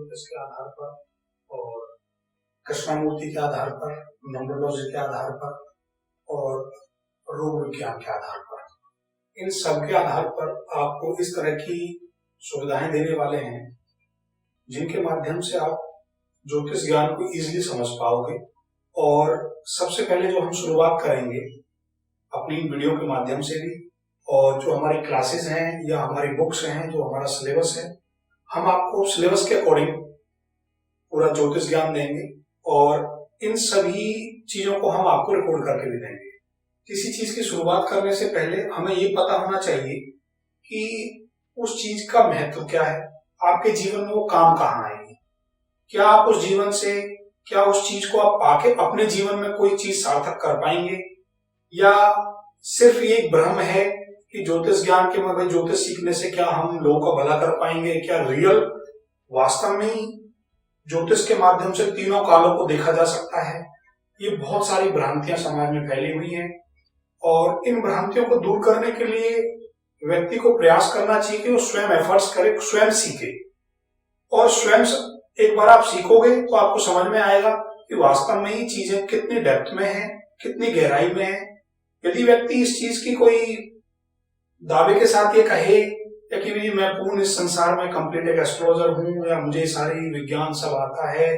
ज्योतिष के आधार पर और कृष्णामूर्ति के आधार पर, न्यूमरोलॉजी के आधार पर और रोग विज्ञान के आधार पर, इन सब के आधार पर आपको इस तरह की सुविधाएं देने वाले हैं जिनके माध्यम से आप ज्योतिष ज्ञान को इजीली समझ पाओगे। और सबसे पहले जो हम शुरुआत करेंगे अपनी वीडियो के माध्यम से भी, और जो हमारी क्लासेस हैं या हमारी बुक्स हैं, जो हमारा सिलेबस है, हम आपको सिलेबस के अकॉर्डिंग पूरा ज्योतिष ज्ञान देंगे और इन सभी चीजों को हम आपको रिकॉर्ड करके भी देंगे। किसी चीज की शुरुआत करने से पहले हमें ये पता होना चाहिए कि उस चीज का महत्व क्या है, आपके जीवन में वो काम कहाँ आएगी, क्या आप उस जीवन से, क्या उस चीज को आप पाके अपने जीवन में कोई चीज सार्थक कर पाएंगे, या सिर्फ ये एक भ्रम है कि ज्योतिष ज्ञान के मतलब ज्योतिष सीखने से क्या हम लोगों का भला कर पाएंगे। क्या रियल वास्तव में ही ज्योतिष के माध्यम से तीनों कालों को देखा जा सकता है। ये बहुत सारी भ्रांतियां समाज में फैली हुई हैं और इन भ्रांतियों को दूर करने के लिए व्यक्ति को प्रयास करना चाहिए कि वो स्वयं एफर्ट्स करे, स्वयं सीखे। और स्वयं एक बार आप सीखोगे तो आपको समझ में आएगा कि वास्तव में ही चीजें कितनी डेप्थ में है, कितनी गहराई में है। यदि व्यक्ति इस चीज की कोई दावे के साथ ये कहे कि मैं पूर्ण इस संसार में कंप्लीट एक एस्ट्रोलॉजर हूं या मुझे सारी विज्ञान सब आता है,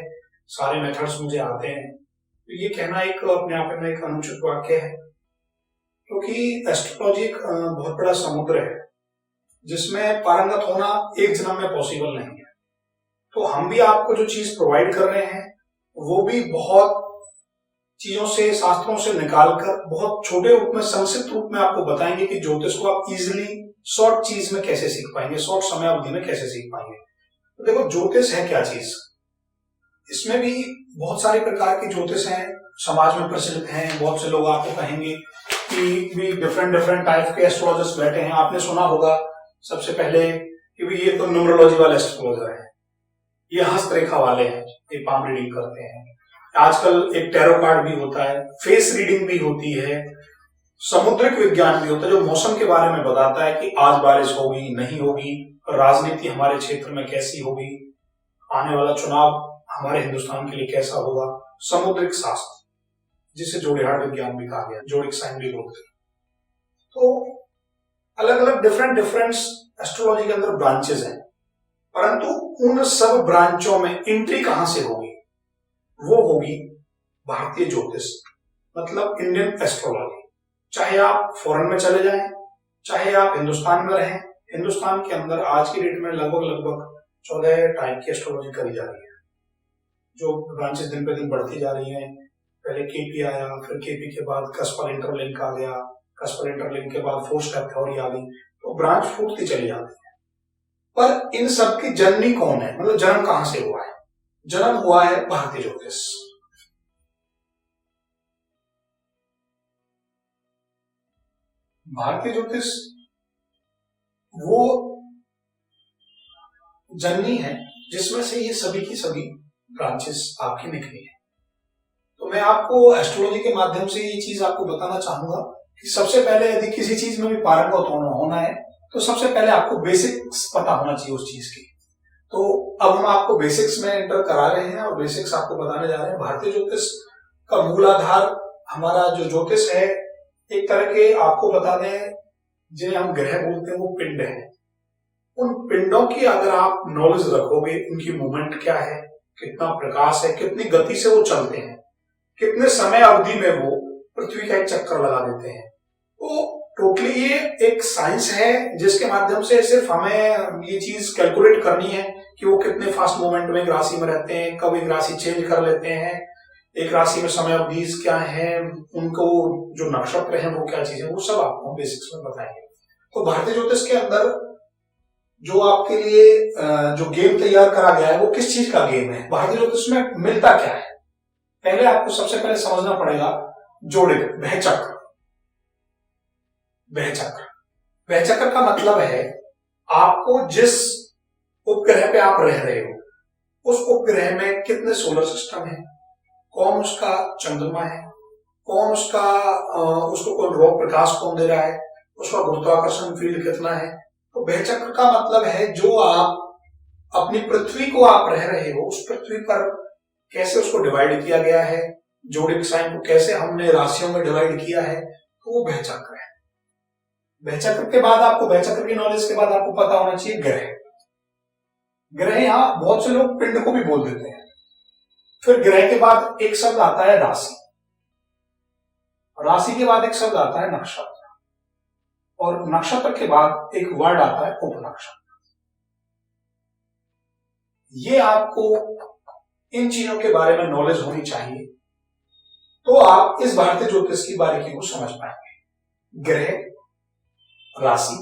सारे मेथड्स मुझे आते हैं, तो ये कहना एक अपने आप में एक अनुचित वाक्य है। क्योंकि एस्ट्रोलॉजी एक बहुत बड़ा समुद्र है जिसमें पारंगत होना एक जन्म में पॉसिबल नहीं है। तो हम भी आपको जो चीज प्रोवाइड कर रहे हैं वो भी बहुत चीजों से, शास्त्रों से निकालकर बहुत छोटे रूप में, संक्षिप्त रूप में आपको बताएंगे कि ज्योतिष को आप इजीली शॉर्ट चीज में कैसे सीख पाएंगे, शॉर्ट समय अवधि में कैसे सीख पाएंगे। तो देखो, ज्योतिष है क्या चीज, इसमें भी बहुत सारे प्रकार की ज्योतिष हैं, समाज में प्रचलित हैं। बहुत से लोग आपको कहेंगे कि भी डिफरेंट टाइप के एस्ट्रोलॉजर्स बैठे हैं। आपने सुना होगा सबसे पहले कि भी ये तो न्यूमरोलॉजी वाले एस्ट्रोलॉजर हैं, ये हस्तरेखा वाले हैं, ये पाम रीडिंग करते हैं। आजकल एक टैरो कार्ड भी होता है, फेस रीडिंग भी होती है, समुद्रिक विज्ञान भी होता है जो मौसम के बारे में बताता है कि आज बारिश होगी नहीं होगी, राजनीति हमारे क्षेत्र में कैसी होगी, आने वाला चुनाव हमारे हिंदुस्तान के लिए कैसा होगा। समुद्रिक शास्त्र, जिसे जोड़िहाड़ विज्ञान भी कहा गया, जोड़िक साइन भी बोलते हैं। तो अलग अलग डिफरेंट एस्ट्रोलॉजी के अंदर ब्रांचेस हैं, परंतु उन सब ब्रांचों में एंट्री कहां से होगी, वो होगी भारतीय ज्योतिष, मतलब इंडियन एस्ट्रोलॉजी। चाहे आप फॉरेन में चले जाएं, चाहे आप हिंदुस्तान में रहें, हिंदुस्तान के अंदर आज की डेट में लगभग 14 टाइप की एस्ट्रोलॉजी करी जा रही है, जो ब्रांचेस दिन पे दिन बढ़ती जा रही हैं। पहले केपी आया, फिर केपी के बाद कस्पर इंटरलिंक आ गया, कस्पर इंटरलिंक के बाद 4 स्टेप थ्योरी आ गई, तो ब्रांच फूटती चली जाती है। पर इन सब की जननी कौन है, मतलब जन्म कहां से हुआ है? जन्म हुआ है भारतीय ज्योतिष। भारतीय ज्योतिष वो जननी है जिसमें से ये सभी की सभी ब्रांचेस आपकी निकली है। तो मैं आपको एस्ट्रोलॉजी के माध्यम से ये चीज आपको बताना चाहूंगा कि सबसे पहले यदि किसी चीज में भी पारंगत होना है तो सबसे पहले आपको बेसिक्स पता होना चाहिए उस चीज की। तो अब हम आपको बेसिक्स में एंटर करा रहे हैं और बेसिक्स आपको बताने जा रहे हैं। भारतीय ज्योतिष का मूल आधार, हमारा जो ज्योतिष है, एक तरह के आपको बता दें, जिन्हें हम ग्रह बोलते हैं, वो पिंड है। उन पिंडों की अगर आप नॉलेज रखोगे, उनकी मूवमेंट क्या है, कितना प्रकाश है, कितनी गति से वो चलते हैं, कितने समय अवधि में वो पृथ्वी का एक चक्कर लगा देते हैं, तो टोटली ये एक साइंस है जिसके माध्यम से सिर्फ हमें ये चीज कैलकुलेट करनी है कि वो कितने फास्ट मूवमेंट में एक राशि में रहते हैं, कब एक राशि चेंज कर लेते हैं, एक राशि में समय अवधि क्या है, उनको जो नक्षत्र है वो क्या चीज है, वो सब आपको बेसिक्स में बताएंगे। तो भारतीय ज्योतिष के अंदर जो आपके लिए जो गेम तैयार करा गया है वो किस चीज का गेम है, भारतीय ज्योतिष में मिलता क्या है, पहले आपको सबसे पहले समझना पड़ेगा। जोड़िक बहचक्र, बहचक्र का मतलब है आपको जिस उपग्रह पे आप रह रहे हो उस उपग्रह में कितने सोलर सिस्टम है, कौन उसका चंद्रमा है, कौन उसका उसको कौन रोग प्रकाश कौन दे रहा है, उसका गुरुत्वाकर्षण फील्ड कितना है। तो बहचक्र का मतलब है जो आप अपनी पृथ्वी को आप रह रहे हो, उस पृथ्वी पर कैसे उसको डिवाइड किया गया है, जोडिक साइन को कैसे हमने राशियों में डिवाइड किया है, तो वो बहचक्र है। बहचक्र के बाद आपको, बहचक्र की नॉलेज के बाद आपको पता होना चाहिए ग्रह। ग्रह यहां बहुत से लोग पिंड को भी बोल देते हैं। फिर ग्रह के बाद एक शब्द आता है राशि, राशि के बाद एक शब्द आता है नक्षत्र, और नक्षत्र के बाद एक वर्ड आता है उपनक्षत्र। ये आपको इन चीजों के बारे में नॉलेज होनी चाहिए, तो आप इस भारतीय ज्योतिष की बारीकी को समझ पाएंगे। ग्रह, राशि,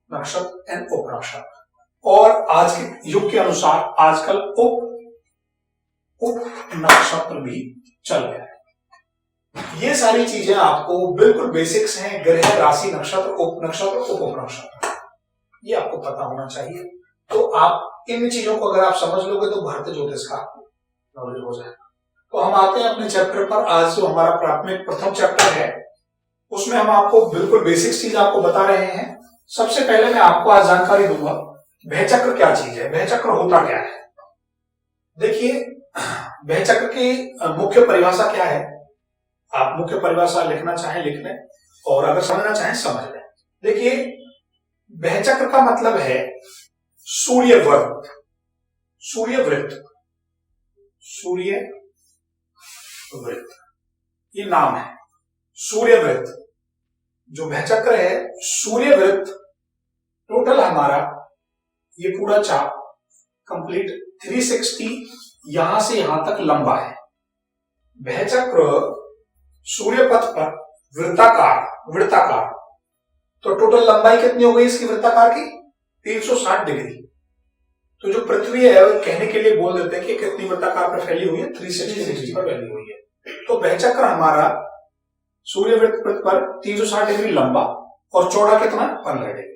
नक्षत्र एंड उपनक्षत्र। और आज के युग के अनुसार आजकल उप नक्षत्र भी चल गया है। ये सारी चीजें आपको बिल्कुल बेसिक्स हैं, ग्रह, राशि, नक्षत्र, उप नक्षत्र, उप नक्षत्र, ये आपको पता होना चाहिए। तो आप इन चीजों को अगर आप समझ लोगे तो भारतीय ज्योतिष का नॉलेज हो जाएगा। तो हम आते हैं अपने चैप्टर पर। आज जो हमारा प्राथमिक प्रथम चैप्टर है, उसमें हम आपको बिल्कुल बेसिक चीज आपको बता रहे हैं। सबसे पहले मैं आपको आज जानकारी दूंगा बहचक्र क्या चीज है, बहचक्र होता क्या है। देखिए, बहचक्र की मुख्य परिभाषा क्या है, आप मुख्य परिभाषा लिखना चाहें लिख लें, और अगर समझना चाहें समझ लें। देखिए, बहचक्र का मतलब है सूर्यवृत्त, सूर्यवृत्त, सूर्यवृत्त, ये नाम है सूर्यवृत्त। जो बहचक्र है सूर्यवृत्त, टोटल हमारा ये पूरा चाप कंप्लीट 360 यहां से यहां तक लंबा है। बहचक्र सूर्यपथ पर वृत्ताकार, तो टोटल लंबाई कितनी हो गई इसकी वृत्ताकार की? 360 डिग्री। तो जो पृथ्वी है वो कहने के लिए बोल देते हैं कि कितनी वृत्ताकार पर फैली हुई है, 360 डिग्री पर फैली हुई है। तो बहचक्र हमारा सूर्यवृत्त पर 360 डिग्री लंबा और चौड़ा कितना? 15 डिग्री।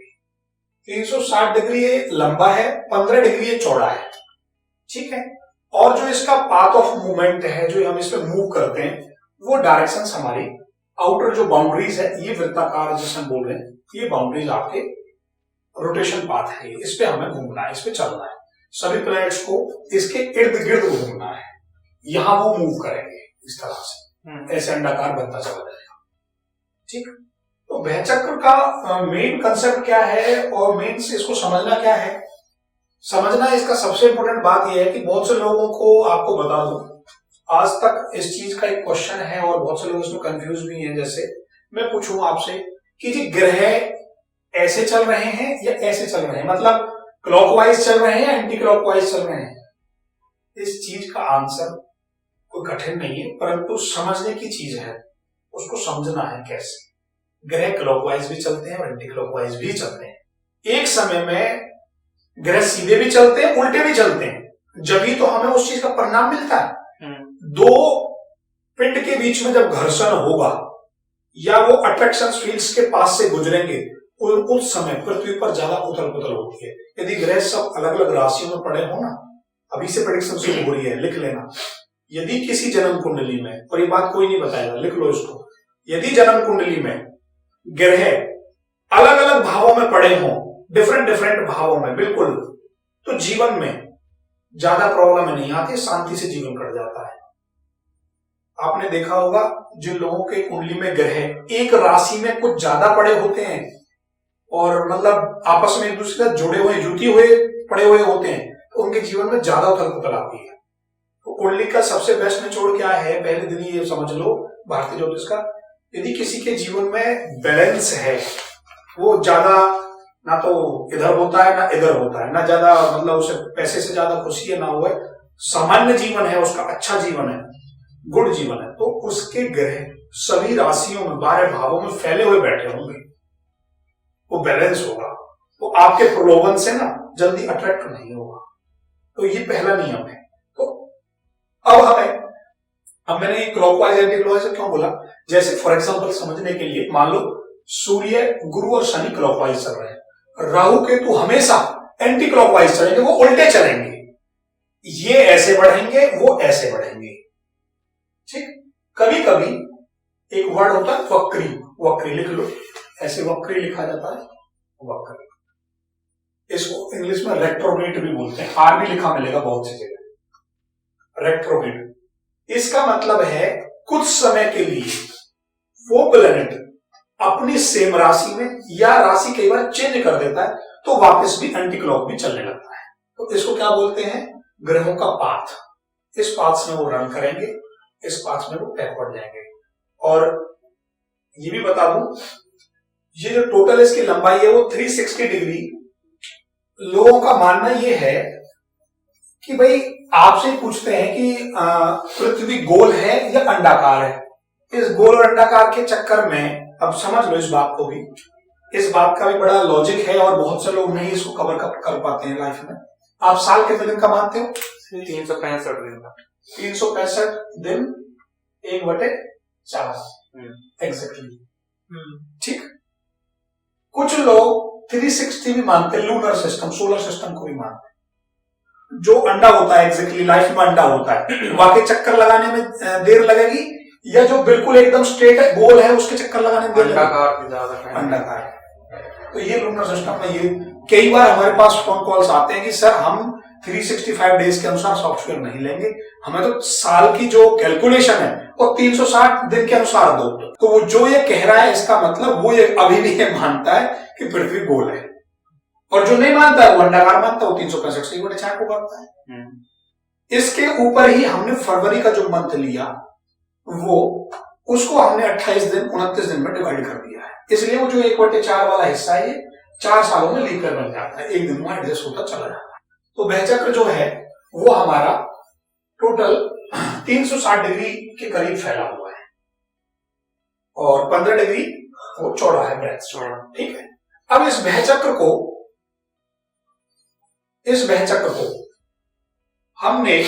360 डिग्री ये लंबा है, 15 डिग्री ये चौड़ा है, ठीक है। और जो इसका पाथ ऑफ मूवमेंट है, जो हम इसमें मूव करते हैं, वो डायरेक्शंस हमारी आउटर जो बाउंड्रीज है, ये वृत्ताकार जिसे हम बोल रहे हैं, ये बाउंड्रीज आपके रोटेशन पाथ है, इस पे हमें घूमना है, इस पे चलना है। सभी प्लैनेट्स को इसके इर्द गिर्द घूमना है, यहां वो मूव करेंगे इस तरह से, ऐसे अंडाकार बनता चला जाएगा, ठीक। तो बहचक्र का मेन कंसेप्ट क्या है और मेन से इसको समझना क्या है? समझना इसका सबसे इंपॉर्टेंट बात यह है कि बहुत से लोगों को, आपको बता दूं, आज तक इस चीज का एक क्वेश्चन है और बहुत से लोग इसमें कंफ्यूज भी हैं। जैसे मैं पूछूं आपसे कि जी ग्रह ऐसे चल रहे हैं या ऐसे चल रहे हैं, मतलब क्लॉकवाइज चल रहे हैं या एंटी क्लॉकवाइज चल रहे हैं? इस चीज का आंसर कोई कठिन नहीं है, परंतु समझने की चीज है, उसको समझना है कैसे। ग्रह क्लॉकवाइज भी चलते हैं और एंटी क्लॉकवाइज भी चलते हैं। एक समय में ग्रह सीधे भी चलते हैं, उल्टे भी चलते हैं, जब ही तो हमें उस चीज का परिणाम मिलता है। दो पिंड के बीच में जब घर्षण होगा या वो अट्रैक्शन फील्ड्स के पास से गुजरेंगे, उस समय पृथ्वी पर ज्यादा उथल पुथल होती है। यदि ग्रह सब अलग अलग राशियों में पड़े हो ना, अभी से प्रेडिक्शन शुरू हो रही है, लिख लेना। यदि किसी जन्म कुंडली में, और ये बात कोई नहीं बताएगा, लिख लो इसको, यदि जन्म कुंडली में ग्रह अलग अलग भावों में पड़े हों, डिफरेंट भावों में बिल्कुल, तो जीवन में ज्यादा प्रॉब्लम नहीं आती, शांति से जीवन कट जाता है। आपने देखा होगा जिन लोगों के कुंडली में ग्रह एक राशि में कुछ ज्यादा पड़े होते हैं और मतलब आपस में एक दूसरे से जुड़े हुए, जुटी हुए पड़े हुए होते हैं, तो उनके जीवन में ज्यादा उथल पुथल आती है। तो कुंडली का सबसे बेस्ट निचोड़ क्या है? पहले दिन ये समझ लो भारतीय ज्योतिष का, यदि किसी के जीवन में बैलेंस है, वो ज्यादा ना तो इधर होता है ना इधर होता है, ना ज्यादा मतलब उसे पैसे से ज्यादा खुशी है ना हुआ, सामान्य जीवन है उसका, अच्छा जीवन है, गुड जीवन है, तो उसके ग्रह सभी राशियों में 12 भावों में फैले हुए बैठे होंगे, वो बैलेंस होगा, वो आपके प्रलोभन से ना जल्दी अट्रैक्ट नहीं होगा। तो ये पहला नियम है। तो अब मैंने क्लॉकवाइज एंटी क्लॉकवाइज क्यों बोला? जैसे फॉर एग्जांपल समझने के लिए, मान लो सूर्य, गुरु और शनि क्लॉकवाइज चल रहे हैं, राहु केतु हमेशा एंटी क्लॉकवाइज चलेंगे, वो उल्टे चलेंगे, ये ऐसे बढ़ेंगे वो ऐसे बढ़ेंगे, ठीक। कभी कभी एक वर्ड होता है वक्री, वक्री लिख लो, ऐसे वक्री लिखा जाता है, वक्री। इसको इंग्लिश में रेट्रोग्रेड भी बोलते हैं, आर भी लिखा मिलेगा बहुत सी जगह, रेट्रोग्रेड। इसका मतलब है कुछ समय के लिए वो प्लेनेट अपनी सेम राशि में या राशि कई बार चेंज कर देता है तो वापस भी एंटी क्लॉक भी चलने लगता है। तो इसको क्या बोलते हैं, ग्रहों का पाथ। इस पाथ में वो रन करेंगे, इस पाथ में वो बैकवर्ड जाएंगे। और ये भी बता दूं, ये जो टोटल इसकी लंबाई है वो 360 डिग्री। लोगों का मानना ये है कि भाई आपसे पूछते हैं कि पृथ्वी गोल है या अंडाकार है। इस गोल और अंडाकार के चक्कर में अब समझ लो इस बात को भी, इस बात का भी बड़ा लॉजिक है और बहुत से लोग नहीं इसको कवर कर पाते हैं लाइफ में। आप साल कितने दिन का मानते हो? 365 दिन का। 365 दिन 1/4 एग्जैक्टली, ठीक। कुछ लोग 360 भी मानते हैं, लूनर सिस्टम, सोलर सिस्टम को भी मानते हैं। जो अंडा होता है एग्जैक्टली लाइफ में अंडा होता है, वाकई चक्कर लगाने में देर लगेगी या जो बिल्कुल एकदम स्ट्रेट है गोल है उसके चक्कर लगाने में देर लगेगी? अंडाकार। तो ये लूनर सिस्टम में ये कई बार हमारे पास फोन कॉल्स आते हैं कि सर हम 365 डेज के अनुसार सॉफ्टवेयर नहीं लेंगे, हमें तो साल की जो कैलकुलेशन है वो 360 दिन के अनुसार दो। तो वो जो ये कह रहा है इसका मतलब वो ये अभी भी ये मानता है कि पृथ्वी गोल है, और जो नहीं मानता है वो अंडाकार मानता है, वो 365 से 1/4 को करता है। इसके ऊपर ही हमने फरवरी का जो मंथ लिया वो उसको हमने 28 दिन 29 दिन में डिवाइड कर दिया है। इसलिए वो जो 1/4 वाला हिस्सा है ये 4 सालों में लीप ईयर बन जाता है, एक दिन में एडजस्ट होता चला जाता है। तो वहचक्र जो है वो हमारा टोटल 360 डिग्री के करीब फैला हुआ है और 15 डिग्री वो चौड़ा है, ब्रेथ चौड़ा, ठीक है। अब इस वहचक्र को हमने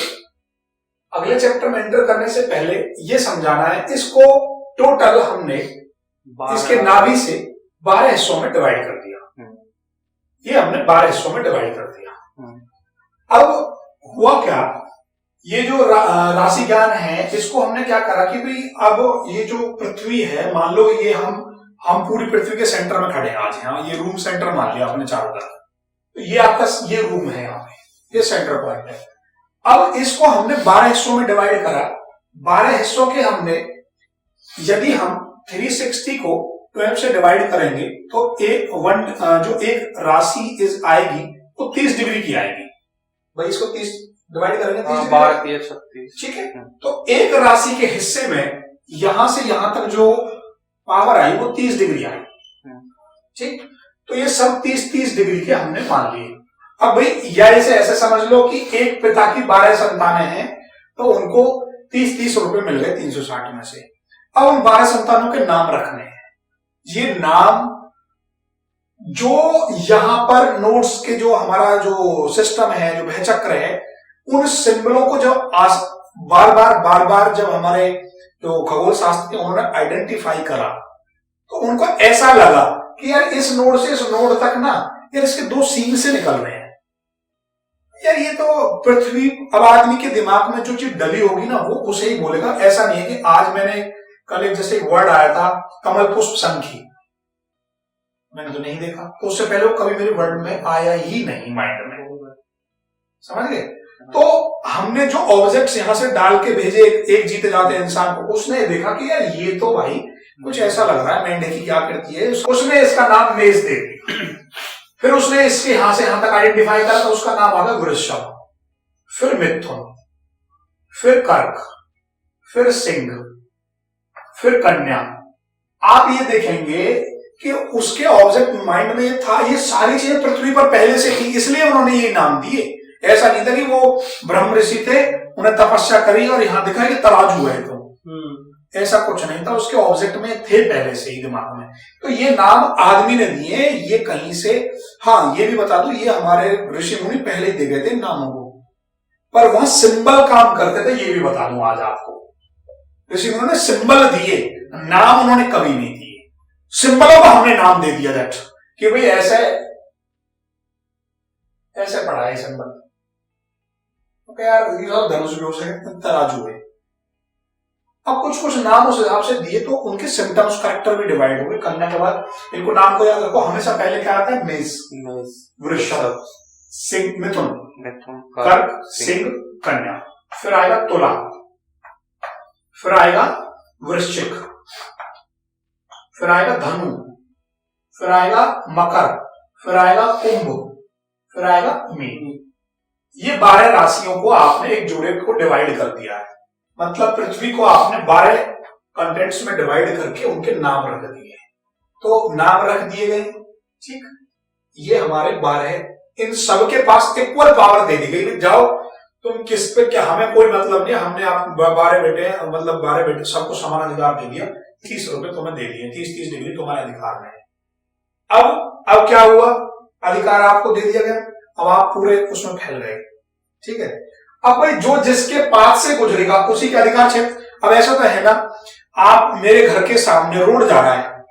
अगले चैप्टर में एंटर करने से पहले ये समझाना है, इसको टोटल हमने इसके नाभि से 12 हिस्सों में डिवाइड कर दिया। ये हमने 12 हिस्सों में डिवाइड कर दिया। अब हुआ क्या, ये जो राशि ज्ञान है इसको हमने क्या करा कि भाई अब ये जो पृथ्वी है, मान लो ये हम पूरी पृथ्वी के सेंटर में खड़े हैं आज, यहाँ ये रूम सेंटर मान लिया आपने चारों तरफ, तो ये आपका ये रूम है, यहाँ पे ये सेंटर पॉइंट है। अब इसको हमने 12 हिस्सों में डिवाइड करा। 12 हिस्सों के हमने, यदि हम 360 को 12 से डिवाइड करेंगे तो जो एक राशि आएगी वो 30 डिग्री की आएगी। भाई इसको 30 डिवाइड करेंगे 30 12 36, ठीक है। तो एक राशि के हिस्से में यहां से यहां तक जो पावर आई वो 30 डिग्री आई, ठीक। तो ये सब 30 डिग्री के हमने मान लिए। अब भाई या इसे ऐसे समझ लो कि एक पिता की 12 संतानें हैं तो उनको 30 रुपए मिल गए 360 में से। अब उन 12 संतानों के नाम रखने हैं। ये नाम जो यहां पर नोट्स के जो हमारा जो सिस्टम है, जो वहचक्र है, उन सिंबलों को जब बार बार जब हमारे जो खगोल शास्त्र के उन्होंने आइडेंटिफाई करा तो उनको ऐसा लगा कि यार इस नोड से इस नोड तक ना यार इसके 2 सीन से निकल रहे हैं। यार ये तो पृथ्वी, अब आदमी के दिमाग में जो चीज डली होगी ना वो उसे ही बोलेगा। ऐसा नहीं है कि आज मैंने कल एक जैसे एक वर्ड आया था कमल पुष्प संखी, मैंने तो नहीं देखा, तो उससे पहले वो कभी मेरे वर्ड में आया ही नहीं माइंड में, समझ गए। तो हमने जो ऑब्जेक्ट्स यहां से डाल के भेजे एक जीते जाते इंसान को, उसने देखा कि यार ये तो भाई कुछ ऐसा लग रहा है, मेंढे की क्या करती है, उसने इसका नाम मेष दे दी। फिर उसने इसके यहां से यहां तक आइडेंटिफाई करा तो उसका नाम आ गया वृषभ, फिर मिथुन, फिर कर्क, फिर सिंह, फिर कन्या। आप ये देखेंगे कि उसके ऑब्जेक्ट माइंड में ये था, ये सारी चीजें पृथ्वी पर पहले से थी, इसलिए उन्होंने ये नाम दिए। ऐसा नहीं था कि वो ब्रह्म ऋषि थे, उन्हें तपस्या करी और यहां दिखा कि तराजू है, तो ऐसा कुछ नहीं था, उसके ऑब्जेक्ट में थे पहले से ही दिमाग में। तो ये नाम आदमी ने दिए, ये कहीं से, हाँ ये भी बता दूं, ये हमारे ऋषि मुनि पहले दे गए थे नामों को, पर वहां सिंबल काम करते थे, ये भी बता दूं आज आपको। ऋषि मुनि ने सिंबल दिए, नाम उन्होंने कभी नहीं दिए। सिंबलों को हमने नाम दे दिया दैट कि भाई ऐसे ऐसे पढ़ा है सिंबल, तो यार धनुष भी हो सके, तराजू है। अब कुछ कुछ नाम उस हिसाब से दिए तो उनके सिम्टम्स कैरेक्टर भी डिवाइड हो गए। कन्या के बाद इनको नाम को याद रखो, हमेशा पहले क्या आता है? मेष, वृषभ, सिंह, मिथुन, कर्क, सिंह, कन्या, फिर आएगा तुला, फिर आएगा वृश्चिक, फिर आएगा धनु, फिर आएगा मकर, फिर आएगा कुंभ, फिर आएगा मीन। ये 12 राशियों को आपने एक जोड़े को डिवाइड कर दिया है। मतलब पृथ्वी को आपने 12 कंटेंट्स में डिवाइड करके उनके नाम रख दिए। तो नाम रख दिए गए, ठीक। ये हमारे 12, इन सबके पास इक्वल पावर दे दी गई। जाओ तुम किस पे, क्या हमें कोई मतलब नहीं, हमने आप 12 बेटे हैं, मतलब 12 बेटे सबको समान अधिकार दे दिया, 30 रुपए तुम्हें दे दिए, 30-30 डिग्री तुम्हारे अधिकार में है। अब क्या हुआ? अधिकार आपको दे दिया गया, अब आप पूरे उसमें फैल गए, ठीक है। अब भाई जो जिसके पास से गुजरेगा उसी के अधिकार क्षेत्र। अब ऐसा तो है ना, आप मेरे घर के सामने रोड जा रहा है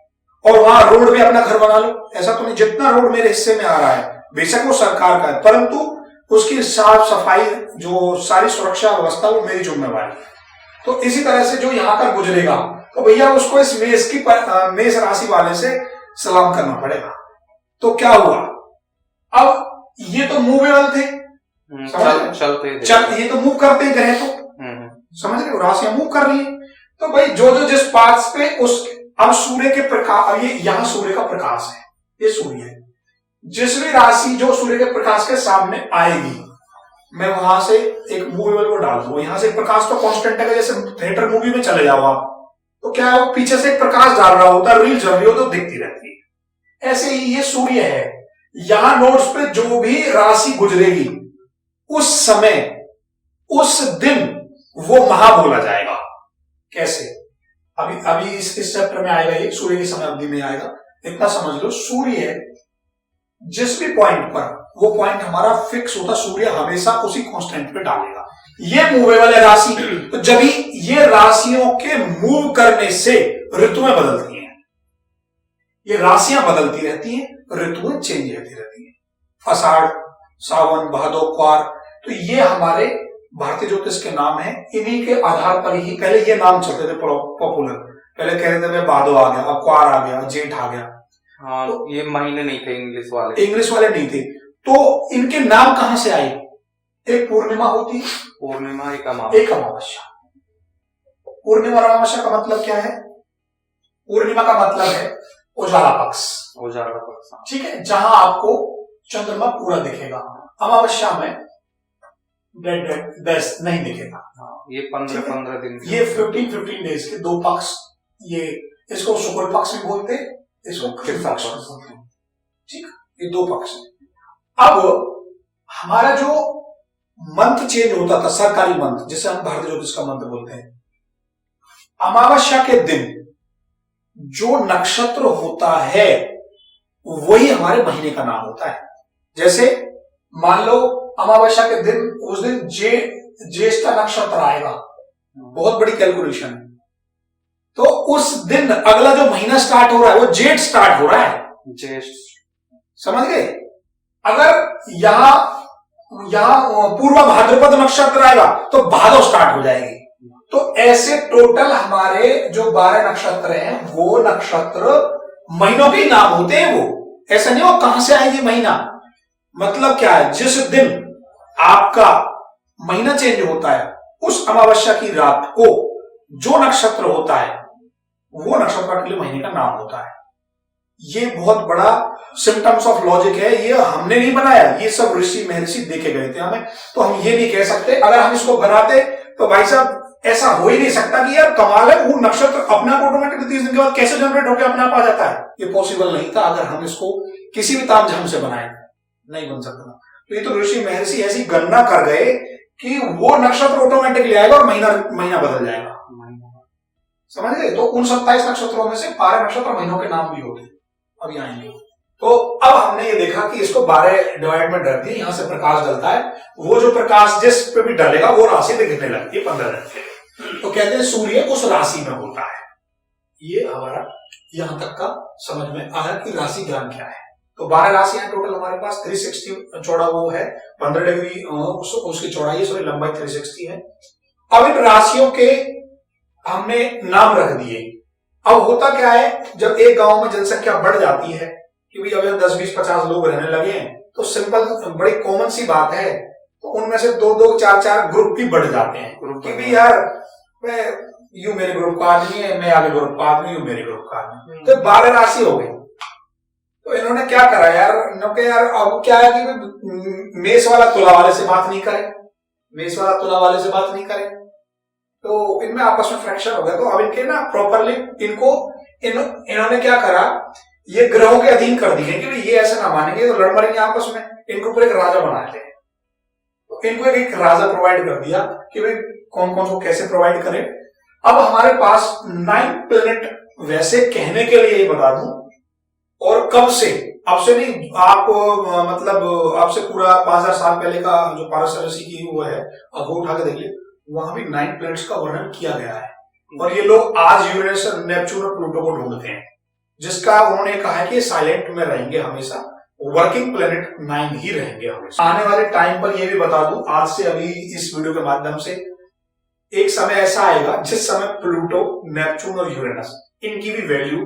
और वहां रोड में अपना घर बना लो, ऐसा तो नहीं। जितना रोड मेरे हिस्से में आ रहा है बेशक वो सरकार का है, परंतु उसकी साफ सफाई, जो सारी सुरक्षा व्यवस्था, वो मेरी जिम्मेवारी है। तो इसी तरह से जो यहां का गुजरेगा तो भैया उसको इस मेष राशि वाले से सलाम करना पड़ेगा। तो क्या हुआ? अब ये तो मूवेबल थे, चलते ये तो मूव करते ही गए, तो समझ रहे हो, राशियां मूव कर रही है। तो भाई जो जो जिस पास पे उस, अब सूर्य के प्रकाश, अब ये यहां सूर्य का प्रकाश है, ये सूर्य है, जिस भी राशि जो सूर्य के प्रकाश के सामने आएगी, मैं वहां से एक मूवेबल को डाल दूंगा। यहां से प्रकाश तो कांस्टेंट है, जैसे थिएटर मूवी में चले जाओ आप, तो क्या है, वो पीछे से एक प्रकाश डाल रहा होता है, रील चल रही हो तो दिखती रहती है। ऐसे ही ये सूर्य है, यहां नोट्स पे जो भी राशि गुजरेगी उस समय, उस दिन वो महा बोला जाएगा। कैसे? अभी इस चैप्टर में आएगा, ये सूर्य की समय अवधि में आएगा। इतना समझ लो, सूर्य जिस भी पॉइंट पर, वो पॉइंट हमारा फिक्स होता, सूर्य हमेशा उसी कांस्टेंट पे डालेगा। ये मूवेबल है राशि, तो जब ये राशियों के मूव करने से ऋतुएं बदलती हैं, ये राशियां बदलती रहती हैं, ऋतुएं चेंज होती रहती हैं। आषाढ़, सावन, भादो, क्वार, तो ये हमारे भारतीय ज्योतिष के नाम है। इन्हीं के आधार पर ही पहले ये नाम चलते थे पॉपुलर। पहले कह रहे थे भादो आ गया, अब क्वार आ गया, जेठ आ गया। हाँ, तो ये महीने नहीं थे इंग्लिश वाले नहीं थे। तो इनके नाम कहां से आए? एक पूर्णिमा होती, पूर्णिमा, एक अमावस्या। पूर्णिमा और अमावस्या का मतलब क्या है? पूर्णिमा का मतलब है उजाला पक्ष, ठीक है, जहां आपको चंद्रमा पूरा दिखेगा। अमावस्या में बेस्ट नहीं दिखेगा। ये 15 दिन, ये 15 डेज के 2 पक्ष, ये इसको शुक्ल पक्ष भी बोलते, इसको कृष्ण पक्ष बोलते हैं, ठीक। ये 2 पक्ष। अब हमारा जो मंत्र चेंज होता था, सरकारी मंत्र, जिसे हम भारतीय ज्योतिष का मंत्र बोलते हैं, अमावस्या के दिन जो नक्षत्र होता है वही हमारे महीने का नाम होता है। जैसे मान लो अमावस्या के दिन, उस दिन ज्येष्ठ नक्षत्र आएगा, बहुत बड़ी कैलकुलेशन है, तो उस दिन अगला जो महीना स्टार्ट हो रहा है वो जेठ स्टार्ट हो रहा है, ज्येष्ठ, समझ गए। अगर यहां पूर्वा भाद्रपद नक्षत्र आएगा तो भादो स्टार्ट हो जाएगी। तो ऐसे टोटल हमारे जो 12 नक्षत्र हैं, वो नक्षत्र महीनों के नाम होते हैं। वो ऐसा नहीं हो कहां से आएगी महीना, मतलब क्या है, जिस दिन आपका महीना चेंज होता है उस अमावस्या की रात को जो नक्षत्र होता है वो नक्षत्र के लिए महीने का नाम होता है। ये बहुत बड़ा सिम्टम्स ऑफ लॉजिक है, ये हमने नहीं बनाया, ये सब ऋषि महर्षि देके गए थे हमें। तो हम ये नहीं कह सकते, अगर हम इसको बनाते तो भाई साहब ऐसा हो ही नहीं सकता कि यार कमाल है, वो नक्षत्र अपने आप ऑटोमेटिकली 30 दिन के बाद कैसे जनरेट होकर अपने आप आ जाता है। ये पॉसिबल नहीं था अगर हम इसको किसी भी तामझाम से बनाए, नहीं बन सकता। तो ये तो ऋषि महर्षि ऐसी गणना कर गए कि वो नक्षत्र ऑटोमेटिकली आएगा और महीना बदल जाएगा, समझ गए। तो उन 27 नक्षत्रों में से 12 नक्षत्र महीनों के नाम भी होते, अभी आएंगे। तो अब हमने ये देखा कि इसको 12 डिवाइड में डर दिए, यहां से प्रकाश डलता है, वो जो प्रकाश जिस पे भी डलेगा वो राशि दिखने लगती है 15 दिन के। तो कहते हैं सूर्य उस राशि में होता है। ये हमारा यहां तक का समझ में आया कि राशि ज्ञान क्या है। तो 12 राशियां टोटल हमारे पास, 360 चौड़ा वो है, 15 डिग्री उसकी चौड़ाई, सॉरी लंबाई 360 है। अब इन राशियों के हमने नाम रख दिए। अब होता क्या है, जब एक गांव में जनसंख्या बढ़ जाती है कि भाई अगर 10, 20, 50 लोग रहने लगे हैं, तो सिंपल बड़ी कॉमन सी बात है, तो उनमें से 2, 2, 4, 4 ग्रुप भी बढ़ जाते हैं कि भाई यार मैं यू मेरे ग्रुप का आदमी है, मैं आगे ग्रुप का आदमी हूँ, मेरे ग्रुप का आदमी, तो 12 राशि हो गई। तो इन्होंने क्या करा यार, यार अब क्या है कि मेष वाला तुला वाले से बात नहीं करे, मेष वाला तुला वाले से बात नहीं करे, तो इनमें आपस में फ्रैक्चर हो गया। तो अब इनके ना प्रॉपरली इन्होंने क्या करा, ये ग्रहों के अधीन कर दिए कि ये ऐसे ना मानेंगे तो लड़ मरेंगे आपस में, इनको ऊपर एक राजा बनाते हैं। तो इनको एक राजा प्रोवाइड कर दिया कि भाई कौन कौन को कैसे प्रोवाइड करें। अब हमारे पास 9 प्लेनेट, वैसे कहने के लिए बता दूं, और कब से, अब से नहीं, आप मतलब आपसे पूरा 5000 साल पहले का जो पारसरसी की वो है, अब वो उठा के देखिए, वहां भी 9 प्लेनेट्स का वर्णन किया गया है। और ये लोग आज यूरेनस, नेपच्यून और प्लूटो को ढूंढते हैं, जिसका उन्होंने कहा है कि साइलेंट में रहेंगे हमेशा, वर्किंग प्लेनेट 9 ही रहेंगे हमेशा। आने वाले टाइम पर ये भी बता दूं, आज से अभी इस वीडियो के माध्यम से, एक समय ऐसा आएगा जिस समय प्लूटो, नेपच्यून और यूरेनस, इनकी भी वैल्यू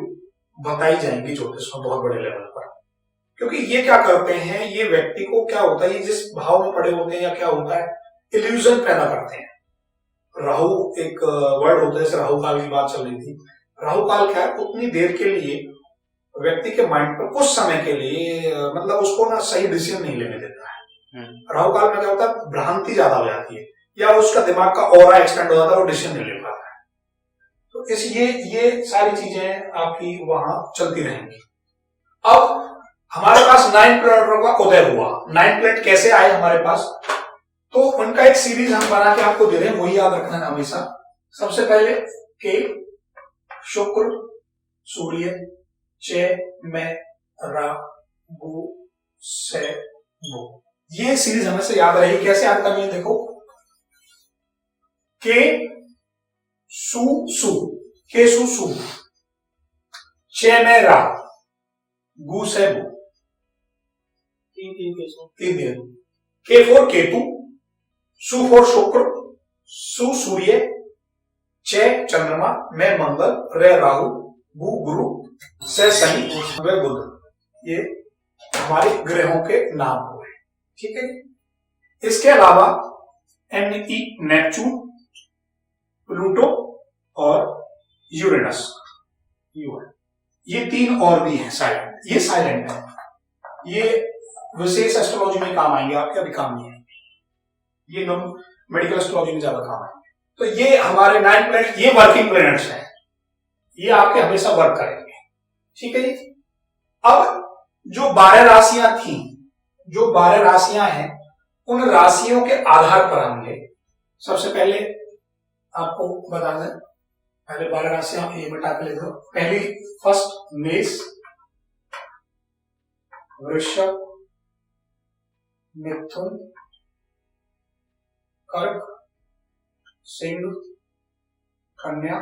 बताई जाएंगी ज्योतिष में बहुत बड़े लेवल पर। क्योंकि ये क्या करते हैं, ये व्यक्ति को क्या होता है, ये जिस भाव में पड़े होते हैं या क्या होता है, इल्यूजन पैदा करते हैं। राहु एक वर्ड होता है, जैसे राहु काल की बात चल रही थी। राहु काल क्या है, उतनी देर के लिए व्यक्ति के माइंड पर कुछ समय के लिए मतलब उसको ना सही डिसीजन नहीं लेने देता है। राहु काल में क्या होता है, भ्रांति ज्यादा हो जाती है, या उसका दिमाग का ऑरा एक्सटेंड हो जाता है, वो डिसीजन नहीं ले पाता है। तो ये सारी चीजें आपकी वहां चलती रहेंगी। अब हमारे पास 9 प्लेनेटों का उदय हुआ। 9 प्लेनेट कैसे आए हमारे पास, तो उनका एक सीरीज हम बना के आपको दे रहे हैं, वही याद रखना है हमेशा। सबसे पहले के, शुक्र, सूर्य, चे, मैं, राहु, से, वो, ये सीरीज हमेशा याद रहेगी। कैसे याद करनी है, देखो, के सु सु, के सु सु, चे में रा, गु से गु, के फोर केतु, सु फोर शुक्र, सु सूर्य, चे चंद्रमा, में मंगल, रे राहु, गु गुरु, से शनि, व बुध। ये हमारे ग्रहों के नाम हुए, ठीक है। इसके अलावा NE नेपच्यून, प्लूटो और यूरेनस, ये 3 और भी हैं साइलेंट, ये साइलेंट है, ये विशेष एस्ट्रोलॉजी में काम आएंगे आपके, अभी काम नहीं आएंगे, ये मेडिकल एस्ट्रोलॉजी में ज्यादा काम आएंगे। तो ये हमारे 9 प्लैनेट, ये वर्किंग प्लैनेट्स हैं, ये आपके हमेशा वर्क करेंगे, ठीक है जी। अब जो 12 राशियां थी, जो 12 राशियां हैं, उन राशियों के आधार पर हमने सबसे पहले आपको बता दें, पहले 12 राशियां ये बता के ले दो। पहली फर्स्ट मेष, वृषभ, मिथुन, कर्क, सिंह, कन्या,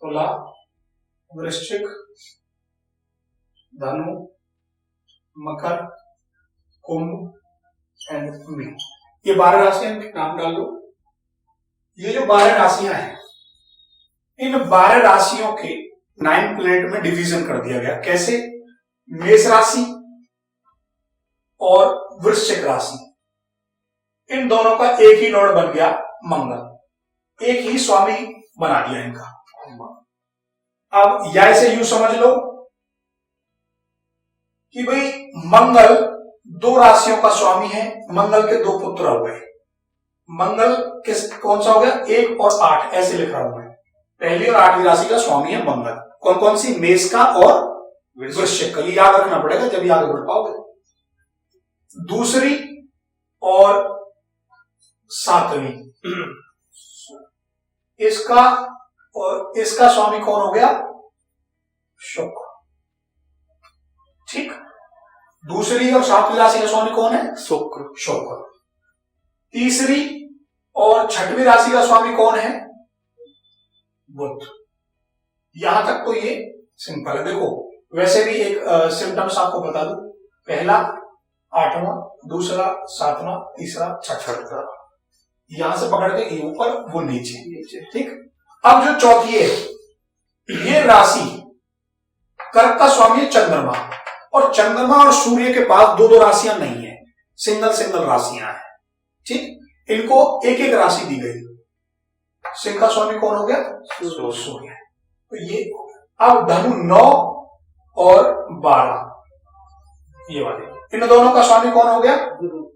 तुला, वृश्चिक, धनु, मकर, कुंभ एंड मीन। ये 12 राशियां के नाम डाल दो। ये जो 12 राशियां हैं, इन 12 राशियों के 9 प्लेनेट में डिवीजन कर दिया गया। कैसे? मेष राशि और वृश्चिक राशि, इन दोनों का एक ही लॉर्ड बन गया मंगल, एक ही स्वामी बना दिया इनका। अब या इसे यूं समझ लो कि भाई मंगल 2 राशियों का स्वामी है, मंगल के 2 पुत्र हो गए। मंगल कौन सा हो गया? 1 और 8 ऐसे लिख रहा हूं मैं। पहली और 8वीं राशि का स्वामी है मंगल। कौन कौन सी? मेष का और वृश्चिक का। ये याद रखना पड़ेगा जब आगे बढ़ पाओगे। दूसरी और 7वीं, इसका और इसका स्वामी कौन हो गया? शुक्र। ठीक। दूसरी और 7वीं राशि का स्वामी कौन है? शुक्र। शुक्र। तीसरी और 6वीं राशि का स्वामी कौन है? बुध। यहां तक तो ये सिंपल है। देखो वैसे भी एक सिम्टम्स आपको बता दूं, पहला 8वां, दूसरा 7वां, तीसरा 6वां, यहां से पकड़ के ये ऊपर वो नीचे। ठीक। अब जो चौथी है, ये राशि कर्क का स्वामी है चंद्रमा, और चंद्रमा और सूर्य के पास दो दो राशियां नहीं है, सिंगल सिंगल राशियां हैं। ठीक, इनको एक एक राशि दी गई। सिंह का स्वामी कौन हो गया? सूर्य। तो ये अब धनु 9 और 12, ये वाले, इन दोनों का स्वामी कौन हो गया?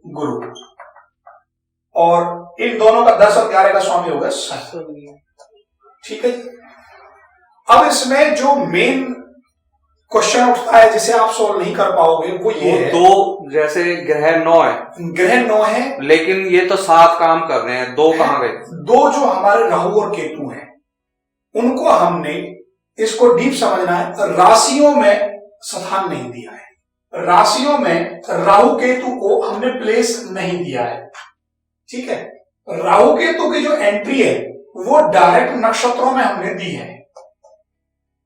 गुरु। और इन दोनों का 10 और 11 का स्वामी हो गया शनि। ठीक है। अब इसमें जो मेन क्वेश्चन उठता है जिसे आप सोल्व नहीं कर पाओगे वो ये है, दो जैसे ग्रह 9 है, ग्रह 9 है, लेकिन ये तो 7 काम कर रहे हैं, 2 कहां गए? दो जो हमारे राहु और केतु हैं, उनको हमने, इसको डीप समझना है, राशियों में स्थान नहीं दिया है। राशियों में राहु केतु को हमने प्लेस नहीं दिया है। ठीक है। राहु केतु की जो एंट्री है वो डायरेक्ट नक्षत्रों में हमने दी है।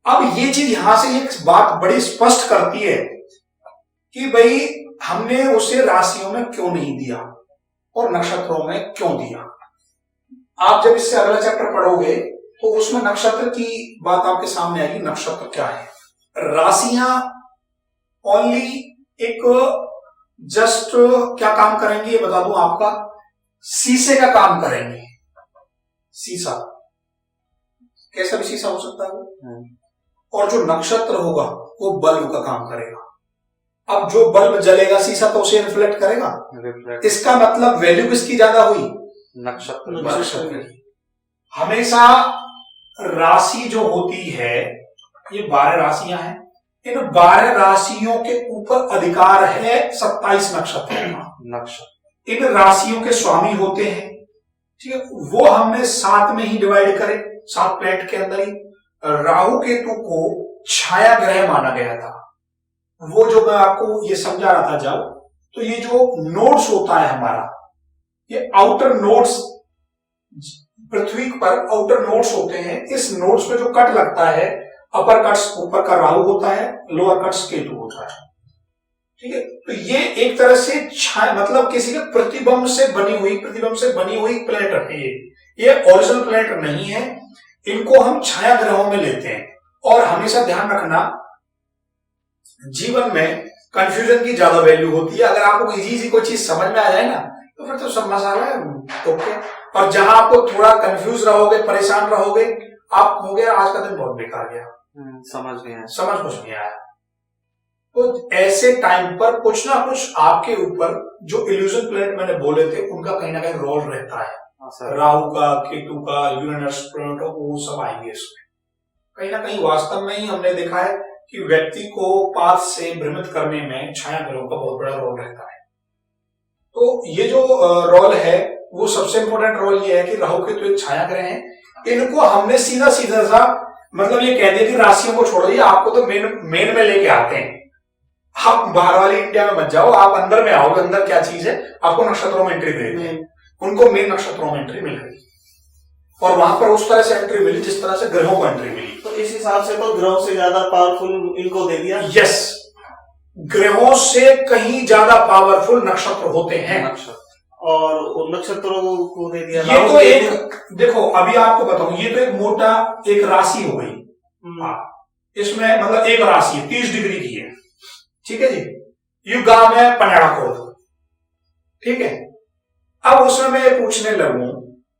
अब ये चीज यहां से एक बात बड़ी स्पष्ट करती है कि भाई हमने उसे राशियों में क्यों नहीं दिया और नक्षत्रों में क्यों दिया। आप जब इससे अगला चैप्टर पढ़ोगे तो उसमें नक्षत्र की बात आपके सामने आएगी। नक्षत्र क्या है? राशियां ओनली एक जस्ट क्या काम करेंगे ये बता दूं आपका, शीशे का काम करेंगे। शीशा, कैसा भी शीशा हो सकता है। और जो नक्षत्र होगा वो बल्ब का काम करेगा। अब जो बल्ब जलेगा शीशा तो उसे रिफ्लेक्ट करेगा। इसका मतलब वैल्यू किसकी ज्यादा हुई? नक्षत्र। हमेशा राशि जो होती है, ये 12 राशियां हैं, इन 12 राशियों के ऊपर अधिकार है 27 नक्षत्रों का। इन राशियों के स्वामी होते हैं। ठीक है। वो हमने 7 में ही डिवाइड करे, 7 प्लेट के अंदर ही। राहु केतु को छाया ग्रह माना गया था। वो जो मैं आपको ये समझा रहा था जब, तो ये जो नोड्स होता है हमारा, ये आउटर नोड्स, पृथ्वी पर आउटर नोड्स होते हैं। इस नोड्स पे जो कट लगता है, अपर कट्स ऊपर का राहु होता है, लोअर कट्स केतु होता है। ठीक है। तो ये एक तरह से मतलब किसी के प्रतिबिंब से बनी हुई प्लेनेट है। ये ओरिजिनल प्लेनेट नहीं है। इनको हम छाया ग्रहों में लेते हैं। और हमेशा ध्यान रखना, जीवन में कंफ्यूजन की ज्यादा वैल्यू होती है। अगर आपको इजी कोई चीज समझ में आ जाए ना तो फिर तो सब मसाला है, ओके। और जहां आपको थोड़ा कंफ्यूज रहोगे, परेशान रहोगे, आप हो गया आज का दिन बहुत बेकार गया, समझ कुछ नहीं आया। तो ऐसे टाइम पर कुछ ना कुछ आपके ऊपर जो इल्यूजन प्लेनेट मैंने बोले थे उनका कहीं ना कहीं रोल रहता है। राहु का, केतु का, यूरेनस प्लेनेट, वो सब आएंगे इसमें। कहीं ना कहीं वास्तव में ही हमने देखा है कि व्यक्ति को पाथ से भ्रमित करने में छाया ग्रहों का बहुत बड़ा रोल रहता है। तो ये जो रोल है वो सबसे इंपॉर्टेंट रोल ये है कि राहु केतु एक छाया ग्रह है। इनको हमने सीधा सा मतलब ये कह दिया कि राशियों को छोड़ दिए, आपको तो मेन में लेके आते हैं। आप बाहर वाली इंडिया में मत जाओ, आप अंदर में आओगे। अंदर क्या चीज है, आपको नक्षत्रों में एंट्री देते हैं। उनको मेन नक्षत्रों में एंट्री मिल गई और वहां पर उस तरह से एंट्री मिली जिस तरह से ग्रहों को एंट्री मिली। तो इस हिसाब से तो ग्रहों से ज्यादा पावरफुल इनको दे दिया। यस, ग्रहों से कहीं ज्यादा पावरफुल नक्षत्र होते हैं और नक्षत्रों को दे दिया। ये तो एक देखो, अभी आपको बताऊं, ये तो एक मोटा एक राशि हो गई। इसमें मतलब एक राशि 30 डिग्री की है। ठीक है जी। यू गांव है पन्याड़ा को, ठीक है। अब उसमें मैं पूछने लगूं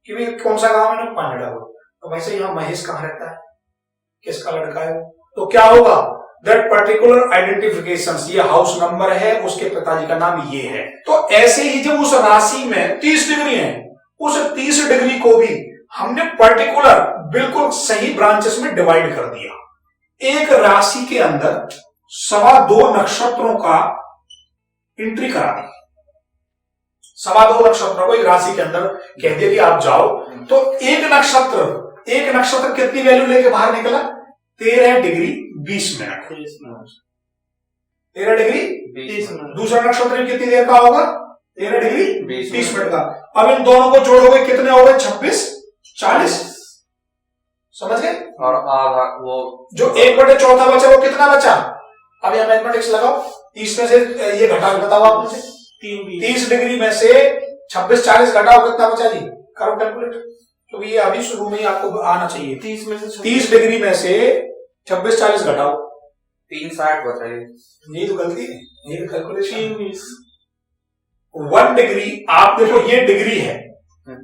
कि भाई कौन सा गांव है ना, पन्याड़ा को। तो वैसे यहाँ महेश कहाँ रहता है, किसका लड़का है, तो क्या होगा, दैट पर्टिकुलर आइडेंटिफिकेशन, ये हाउस नंबर है, उसके पिताजी का नाम ये है। तो ऐसे ही जब उस राशि में 30 डिग्री है, उस 30 डिग्री को भी हमने पर्टिकुलर बिल्कुल सही ब्रांचेस में डिवाइड कर दिया। एक राशि के अंदर 2.25 नक्षत्रों का एंट्री करा दी। 2.25 नक्षत्रों को एक राशि के अंदर कह दिया कि आप जाओ। तो एक नक्षत्र कितनी वैल्यू लेके बाहर निकला, 13 डिग्री 20 मिनट। 13 degree 30 minute. दूसरा नक्षत्र कितनी देर का होगा, 13 डिग्री 30 मिनट का। अब इन दोनों को जोड़ोगे कितने हो गए, 26, 40। समझ गए। और आधा वो जो 1/4 बचा वो कितना बचा, अब यहां मैथमेटिक्स लगाओ। 30 में से ये घटा के बताओ आप मुझे, 30 डिग्री में से 26, 40 घटाओ कितना बचा जी, करो कैलकुलेट। तो ये अभी शुरू में ही आपको आना चाहिए। 30 में से 30 डिग्री में से 26-40 घटाओ, 360 बताइए। ये तो गलती है, ये कैलकुलेशन। 20 1 डिग्री, आप देखो ये डिग्री है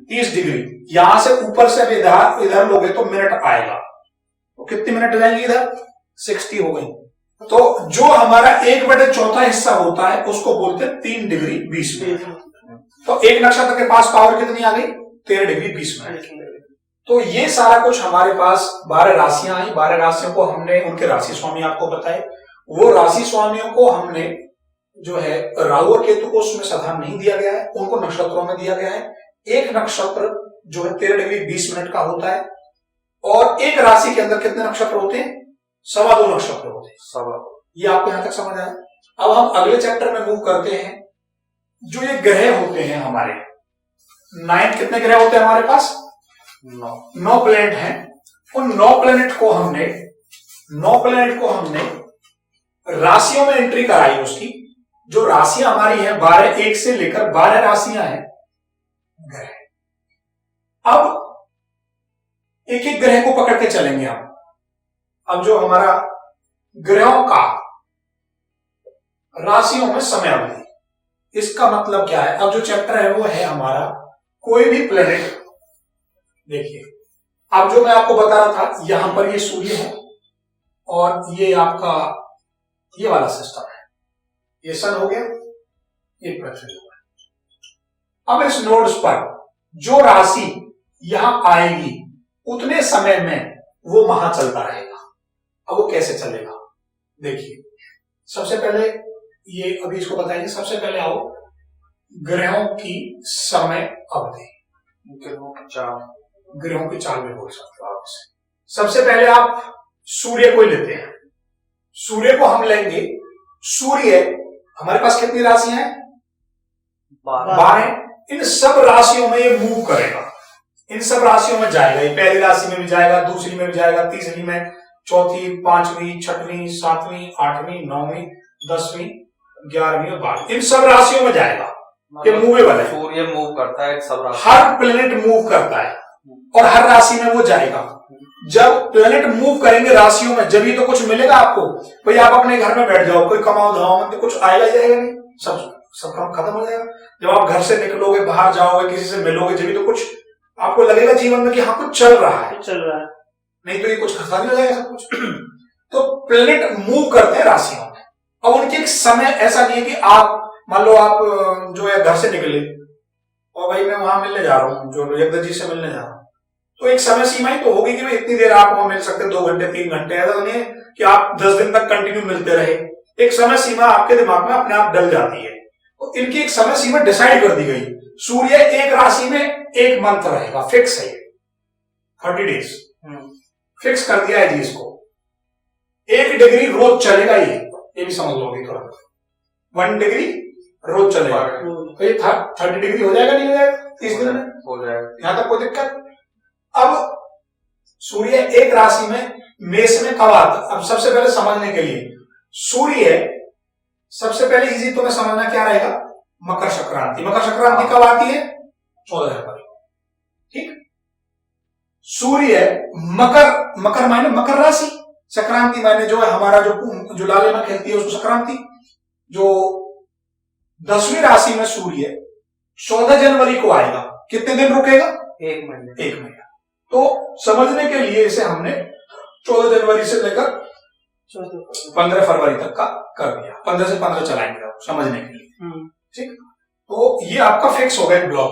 30 डिग्री, यहां से ऊपर से इधर इधर लोगे तो मिनट आएगा, तो कितनी मिनट जाएंगे इधर? 60 हो गई। तो जो हमारा 1/4 हिस्सा होता है उसको बोलते हैं 3 डिग्री 20 मिनट। तो एक नक्षत्र के पास पावर कितनी आ गई? 13 डिग्री 20 मिनट। तो ये सारा कुछ हमारे पास 12 राशियां आई। 12 राशियों को हमने, उनके राशि स्वामी आपको बताए, वो राशि स्वामियों को हमने जो है राहु और केतु को उसमें साधारण नहीं दिया गया है, उनको नक्षत्रों में दिया गया है। एक नक्षत्र जो है 13 डिग्री 20 मिनट का होता है, और एक राशि के अंदर कितने नक्षत्र होते हैं? 2.25 नक्षत्र होते हैं। ये आपको यहां तक समझ आया? अब हम अगले चैप्टर में मूव करते हैं। जो ये ग्रह होते हैं हमारे 9, कितने ग्रह होते हैं हमारे पास? 9 प्लेनेट हैं। उन 9 प्लेनेट को हमने राशियों में एंट्री कराई उसकी। जो राशियां हमारी हैं 12, 1 से लेकर 12 राशियां हैं ग्रह। अब एक एक ग्रह को पकड़ के चलेंगे हम। अब जो हमारा ग्रहों का राशियों में समय अवधि, इसका मतलब क्या है? अब जो चैप्टर है वो है हमारा कोई भी प्लेनेट। देखिए, अब जो मैं आपको बता रहा था, यहां पर ये सूर्य है और ये आपका ये वाला सिस्टम है, ये सन हो गया, ये पृथ्वी हो गया। अब इस नोड्स पर जो राशि यहां आएगी उतने समय में वो वहां चलता रहेगा। अब वो कैसे चलेगा? देखिए, सबसे पहले ये अभी इसको बताएंगे। सबसे पहले आओ ग्रहों की समय अवधि, ग्रहों की चाल में बोल सकते हो आप इसे। सबसे पहले आप सूर्य को लेते हैं। सूर्य को हम लेंगे। सूर्य हमारे पास कितनी राशियां हैं? 12। इन सब राशियों में ये मूव करेगा, इन सब राशियों में जाएगा। ये पहली राशि में भी जाएगा, दूसरी में भी जाएगा, तीसरी में, चौथी, 5वीं, 6वीं, 7वीं, 8वीं, 9वीं, 10वीं, 11वीं और 12वीं, इन सब राशियों में जाएगा। ये मूवेबल है। सूर्य मूव करता है सब राशि, हर प्लेनेट मूव करता है और हर राशि में वो जाएगा। जब प्लेनेट मूव करेंगे राशियों में, जब ही तो कुछ मिलेगा आपको। भाई आप अपने घर में बैठ जाओ, कोई कमाओ धमाओ मत, कुछ आएगा जाएगा नहीं, सब काम खत्म हो जाएगा। जब आप घर से निकलोगे, बाहर जाओगे, किसी से मिलोगे, जब ही तो कुछ आपको लगेगा जीवन में कि हाँ कुछ चल रहा है, नहीं तो ये कुछ खत्म ही हो जाएगा सब कुछ। तो प्लेनेट मूव करते हैं राशियों में। अब उनके एक समय ऐसा नहीं है कि आप मान लो आप जो है घर से निकले और भाई मैं वहां मिलने जा रहा हूँ, जो जगदीश जी से मिलने जा रहा हूँ, तो एक समय सीमा ही तो होगी कि भाई इतनी देर आप वहां मिल सकते, 2 घंटे 3 घंटे। ऐसा नहीं है कि आप 10 दिन तक कंटिन्यू मिलते रहे। एक समय सीमा आपके दिमाग में अपने आप डल जाती है। तो इनकी एक समय सीमा डिसाइड कर दी गई। सूर्य एक राशि में 1 मंथ रहेगा, फिक्स है, 30 डेज फिक्स कर दिया है जी इसको। 1 डिग्री रोज चलेगा, ये भी समझ लोगे तुरंत। 1 डिग्री रोज चलेगा, तो ये 30 डिग्री हो जाएगा, नहीं हो जाएगा? 30 दिन में हो जाएगा, यहां तक कोई दिक्कत? अब सूर्य एक राशि में मेष में कब आता? अब सबसे पहले समझने के लिए, सूर्य सबसे पहले इजी तुम्हें समझना क्या रहेगा? मकर संक्रांति। मकर संक्रांति कब आती है? 14 जनवरी। ठीक। सूर्य मकर मायने मकर राशि, संक्रांति मायने जो है हमारा जो लाले में खेलती है उसको संक्रांति। जो 10वीं राशि में सूर्य 14 जनवरी को आएगा। कितने दिन रुकेगा? 1 महीने। 1 महीना। तो समझने के लिए इसे हमने 14 जनवरी से लेकर 15 फरवरी तक का कर दिया। 15 से 15 चलाएंगे समझने के लिए। ठीक। तो ये आपका फिक्स हो गया ब्लॉक।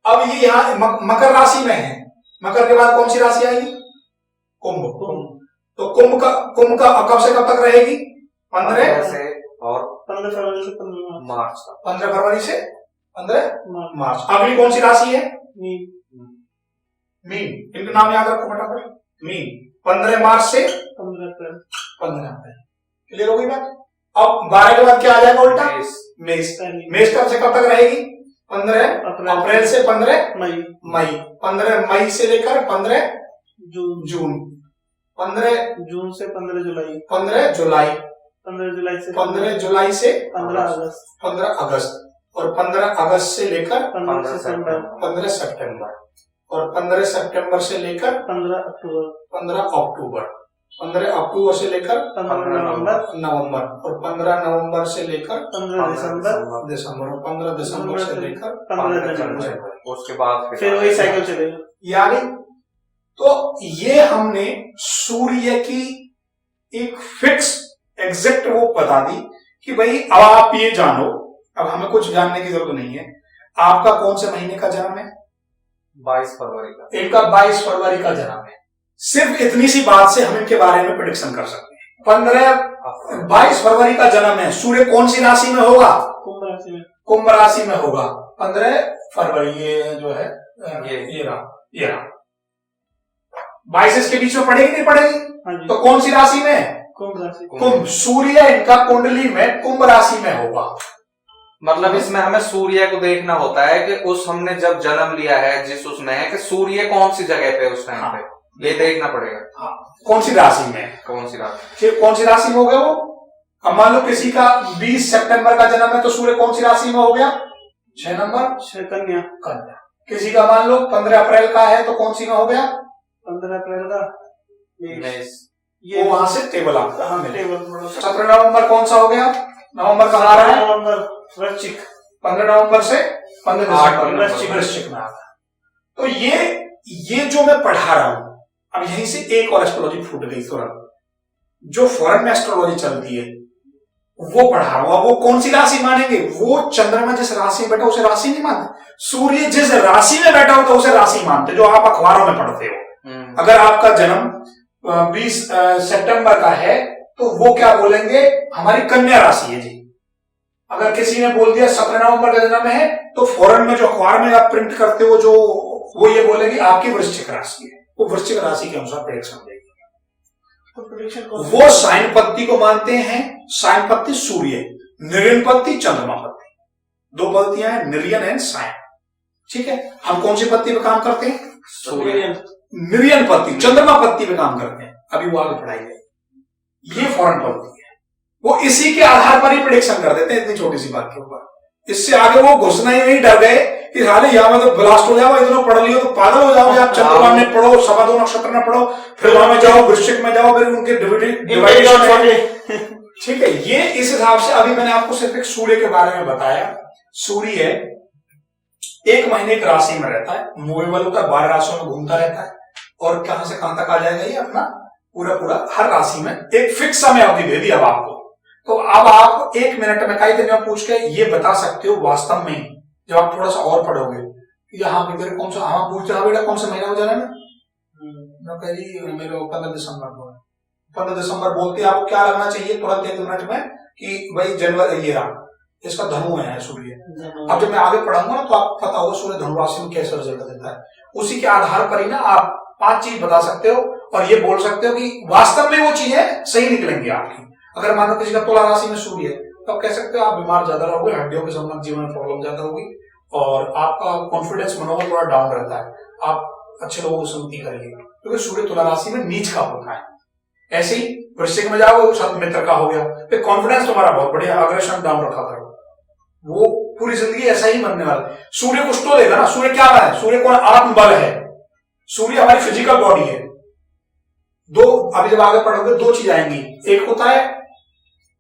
अब ये यहाँ मकर राशि में है। मकर के बाद कौन सी राशि आएगी? कुंभ। तो कुंभ का कब से कब तक रहेगी? 15 से और 15 फरवरी से 15 मार्च तक। 15 फरवरी से 15 मार्च। अगली कौन सी राशि है? मीन। इनका नाम याद रखो फटाफट। मीन। 15 मार्च से 15 अप्रैल। क्लियर हो गई बात? अब 12 के बाद क्या आ जाएगा उल्टा? मेष। मेष कब से कब तक रहेगी? 15 अप्रैल से 15 मई। 15 मई से लेकर 15 जून। 15 जून से 15 जुलाई। 15 जुलाई। 15 जुलाई से 15 जुलाई से 15 अगस्त। 15 अगस्त। और 15 अगस्त से लेकर 15 सितंबर। 15 सितंबर। और 15 सितंबर से लेकर 15 अक्टूबर 15 अक्टूबर से लेकर 15 नवंबर और 15 नवंबर से लेकर 15 दिसंबर दिसंबर और 15 दिसंबर से लेकर 15 जनवरी। उसके बाद फिर वही साइकिल चलेगा। यानी तो ये हमने सूर्य की एक फिक्स एग्जैक्ट वो बता दी कि भाई अब आप ये जानो, अब हमें कुछ जानने की जरूरत नहीं है। आपका कौन से महीने का जन्म है? 22 फरवरी का। इनका 22 फरवरी का जन्म है। सिर्फ इतनी सी बात से हम इनके बारे में प्रेडिक्शन कर सकते हैं। 22 फरवरी का जन्म है, सूर्य कौन सी राशि में होगा? कुंभ राशि में। कुंभ राशि में होगा। 15 फरवरी ये जो है ये रहा 22 इसके बीच में पड़ेगी नहीं पड़ेगी? हाँ जी। तो कौन सी राशि में? कुंभ राशि। कुंभ। सूर्य इनका कुंडली में कुंभ राशि में होगा। मतलब इसमें हमें सूर्य को देखना होता है कि उस हमने जब जन्म लिया है जिस उसमें है कि सूर्य कौन सी जगह पे उस टाइम पे, ये देखना पड़ेगा। हाँ, कौन सी राशि में? कौन सी राशि? फिर कौन सी राशि में हो गया वो? अब मान लो किसी का 20 सितंबर का जन्म है तो सूर्य कौन सी राशि में हो गया? 6 नंबर कन्या। कन्या। किसी का मान लो 15 अप्रैल का है तो कौन सी में हो गया? 15 अप्रैल का ये वो वहां से टेबल आपका। हाँ, टेबल। 17 नवंबर कौन सा हो गया? नवंबर कहाँ आ रहा है? नवंबर वृश्चिक। 15 नवंबर से 15 दिसंबर वृश्चिक में आता है। तो ये जो मैं पढ़ा रहा हूं, अब यहीं से एक और एस्ट्रोलॉजी फूट गई तुरंत। जो फॉरेन में एस्ट्रोलॉजी चलती है वो पढ़ा रहा हूं। वो कौन सी राशि मानेंगे? वो चंद्रमा जिस राशि में बैठा उसे राशि नहीं मानते। सूर्य जिस राशि में बैठा होता उसे राशि मानते, जो आप अखबारों में पढ़ते हो। अगर आपका जन्म 20 सितंबर का है तो वो क्या बोलेंगे? हमारी कन्या राशि है जी। अगर किसी ने बोल दिया 17 नवंबर का जन्म है तो फॉरेन में जो अखबार में आप प्रिंट करते हो जो वो ये बोलेंगे आपकी वृश्चिक राशि है। वो वृश्चिक राशि के अनुसार प्रेडिक्शन देगी। वो साइन पत्ती को मानते हैं। साइन पत्ती सूर्य, निर्यन पत्ती चंद्रमा पत्ती। 2 पत्तियां हैं, निर्यन एंड साइन। ठीक है, हम कौन सी पत्ती पे काम करते हैं? निर्यन पत्ती, चंद्रमा पत्ती पे काम करते हैं। अभी वो आगे पढ़ाई जाएगी। ये फॉरेन पत्ती है। वो इसी के आधार पर ही प्रेडिक्शन कर देते हैं, इतनी छोटी सी बात के ऊपर। इससे आगे वो घुसना ही नहीं, डर गए कि हाले यहां में तो ब्लास्ट हो जाओ, इतना पढ़ लियो तो पागल हो जाओगे आप। चंद्रमा में पढ़ो, 2.25 नक्षत्र में पढ़ो, फिर वहां में जाओ, वृश्चिक में जाओ, फिर उनके ठीक है। ये इस हिसाब से अभी मैंने आपको सिर्फ एक सूर्य के बारे में बताया। सूर्य 1 महीने की राशि में रहता है, मूवेबल होता है, 12 राशियों में घूमता रहता है। और कहां से कहां तक आ जाएगा ये अपना पूरा हर राशि में एक फिक्स समय अवधि दे दी अब आपको। तो अब आप 1 मिनट में कई दिन पूछ के ये बता सकते हो वास्तव में, जब आप थोड़ा सा और पढ़ोगे, यहाँ पे कौन सा, हाँ पूछते हाँ बेटा कौन सा महीना हो जाना है? मैं कह रही मेरे 15 दिसंबर को। 15 दिसंबर बोलते आपको क्या लगना चाहिए तुरंत 1 मिनट में कि भाई जनवरी ये रहा, इसका धनु है सूर्य। अब जब मैं आगे पढ़ाऊंगा ना तो आपको पता होगा सूर्य धनु राशि में कैसे रिजल्ट देता है। उसी के आधार पर ही ना आप 5 चीज बता सकते हो और ये बोल सकते हो कि वास्तव में वो चीजें सही निकलेंगी आपकी। अगर मानो किसी का तुला राशि में सूर्य है तो आप कह सकते हो आप बीमार ज्यादा रहोगे, हड्डियों के संबंध जीवन में प्रॉब्लम ज्यादा होगी और आपका कॉन्फिडेंस मनोबल थोड़ा डाउन रहता है। आप अच्छे लोगों की संगति करेंगे क्योंकि सूर्य तुला राशि में नीच का होता है। ऐसे ही वृश्चिक में जाओगे वो साथ मित्र का हो गया, फिर कॉन्फिडेंस तुम्हारा बहुत बढ़िया, अग्रेशन डाउन रखा करो, वो पूरी जिंदगी ऐसा ही बनने वाला। सूर्य कुछ तो देगा ना। सूर्य क्या है? सूर्य कौन? आत्मबल है। सूर्य हमारी फिजिकल बॉडी है। अभी जब आगे पढ़ोगे 2 चीज आएंगी। एक होता है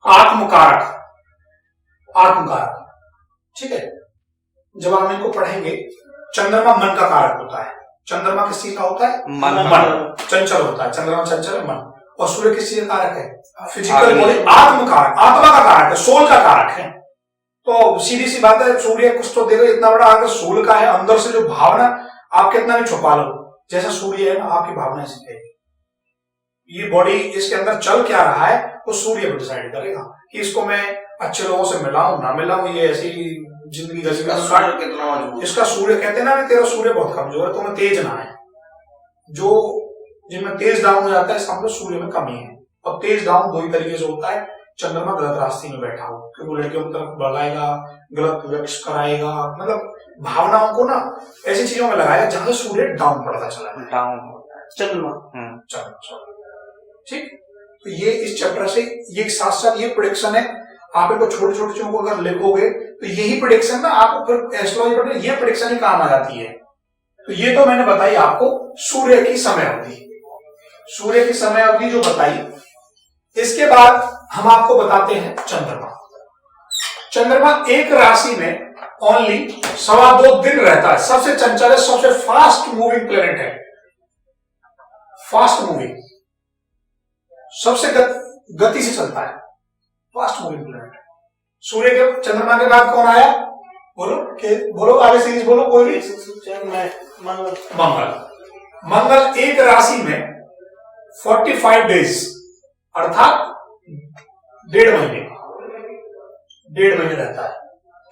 आत्मकारक, ठीक है। जब हम इनको पढ़ेंगे, चंद्रमा मन का कारक होता है। चंद्रमा किस चीज का होता है? मन चंचल होता है। चंद्रमा चंचल है, मन। और सूर्य किस चीज का कारक है? फिजिकल बॉडी, आत्मकारक, आत्मा का कारक है, सोल का कारक है। तो सीधी सी बात है, सूर्य कुछ तो देगा इतना बड़ा। अगर सोल का है, अंदर से जो भावना आप कितना भी छुपा लो, जैसा सूर्य है ना आपकी भावना ऐसी है। ये बॉडी इसके अंदर चल क्या रहा है वो सूर्य पर डिसाइड करेगा कि इसको मैं अच्छे लोगों से मिलाऊं ना मिलाऊं, ये ऐसी जिंदगी का इसका सूर्य कहते हैं ना, तेरा सूर्य बहुत कमजोर है, तुम्हें तेज ना है। जो जिनमें तेज डाउन हो जाता है इसका मतलब सूर्य में कमी है। और तेज डाउन 2 ही तरीके से होता है। चंद्रमा गलत रास्ते में बैठा हो क्योंकि वो लड़कियों की तरफ बढ़ाएगा, गलत व्यक्त कराएगा, मतलब भावनाओं को ना ऐसी चीजों में लगाएगा जहां से सूर्य डाउन पड़ता चला चंद्रमा। ठीक, तो ये इस चैप्टर से ये साथ साथ ये प्रेडिक्शन है। आप इनको छोटे छोटे चीजों को अगर लिखोगे तो यही प्रेडिक्शन ना आपको फिर एस्ट्रोलॉजी पर ये प्रेडिक्शन ही काम आ जाती है। तो ये तो मैंने बताई आपको सूर्य की समय अवधि, सूर्य की समय अवधि जो बताई। इसके बाद हम आपको बताते हैं चंद्रमा। चंद्रमा एक राशि में ओनली 2.25 दिन रहता है। सबसे चंचल है, सबसे फास्ट मूविंग प्लेनेट है, फास्ट मूविंग, सबसे गति से चलता है, फास्ट मूविंग प्लेनेट। सूर्य के चंद्रमा के बाद कौन आया? बोलो बोलो आगे सीरीज बोलो कोई भी। मंगल। मंगल एक राशि में 45 डेज अर्थात 1.5 महीने, 1.5 महीने रहता है।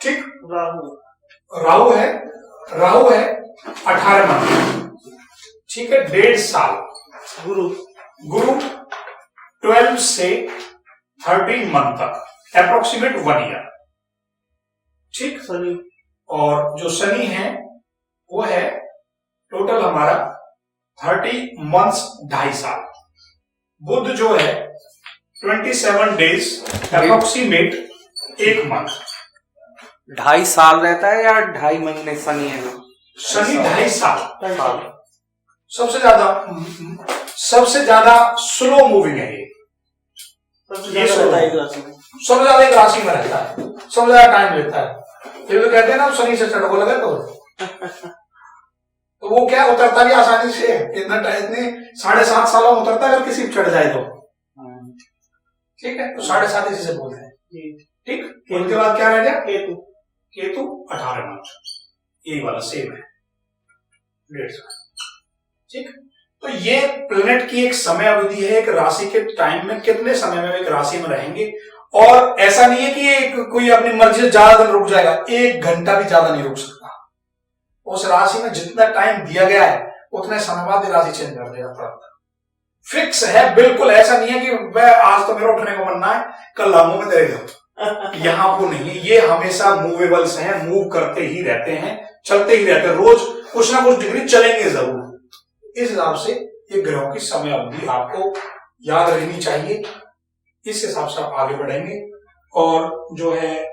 ठीक। राहु है 18 महीने, ठीक है, 1.5 साल। गुरु 12 से 13 मंथ तक, अप्रोक्सीमेट 1 ईयर। ठीक। शनि, और जो शनि है वो है टोटल हमारा 30 मंथ्स, 2.5 साल। बुध जो है 27 डेज, अप्रोक्सीमेट 1 मंथ। 2.5 साल रहता है या 2.5 महीने शनि है? शनि 2.5 साल। सबसे ज्यादा स्लो मूविंग है ये, सबसे ज्यादा एक राशि में रहता है, सबसे ज्यादा टाइम लेता है। ये तो कहते हैं ना शनि से चढ़ो लगे तो वो क्या उतरता भी आसानी से, इतने 7.5 सालों में उतरता है अगर किसी चढ़ जाए तो। ठीक है, तो 7.5 इसी से बोलते हैं। ठीक। उनके बाद क्या रह गया? केतु 18 मंथ, यही वाला सेम है, 1.5 साल। ठीक। तो ये प्लेनेट की एक समय अवधि है, एक राशि के टाइम में कितने समय में एक राशि में रहेंगे। और ऐसा नहीं है कि ये कोई अपनी मर्जी से ज्यादा दिन रुक जाएगा, 1 घंटा भी ज्यादा नहीं रुक सकता। उस राशि में जितना टाइम दिया गया है उतने समय बाद ये राशि चेंज कर देगा तुरंत। फिक्स है, बिल्कुल ऐसा नहीं है कि वह आज तो मेरा उठने को बनना है, कल लाऊंगा मैं तेरे घर। यहाँ वो नहीं है, ये हमेशा मूवेबल्स हैं, मूव करते ही रहते हैं, चलते ही रहते हैं, रोज कुछ ना कुछ डिग्री चलेंगे जरूर। इस हिसाब से ये ग्रहों की समय अवधि आपको याद रहनी चाहिए, इस हिसाब से आप आगे बढ़ेंगे। और जो है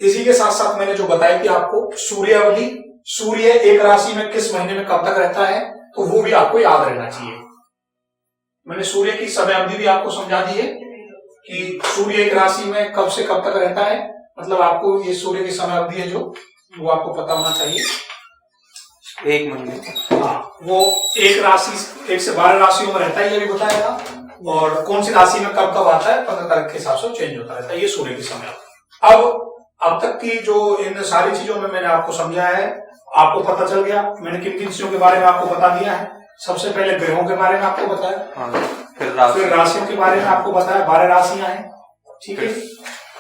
इसी के साथ साथ मैंने जो बताई थी आपको सूर्य अवधि, सूर्य एक राशि में किस महीने में कब तक रहता है, तो वो भी आपको याद रहना चाहिए। मैंने सूर्य की समय अवधि भी आपको समझा दी है कि सूर्य एक राशि में कब से कब तक रहता है, मतलब आपको ये सूर्य की समय अवधि है जो वो आपको पता होना चाहिए। 1 महीने। हाँ, वो एक राशि 1 से 12 राशियों में रहता है, ये भी बताया था। और कौन सी राशि में कब कब आता है 15 तारीख के हिसाब से चेंज होता रहता है, ये सूर्य की समय अवधि। अब तक की जो इन सारी चीजों में मैंने आपको समझाया है, आपको पता चल गया मैंने किन किन चीजों के बारे में आपको बता दिया है। सबसे पहले ग्रहों के बारे में आपको बताया, फिर राशियों के बारे में आपको बताया, 12 राशियां हैं। ठीक है।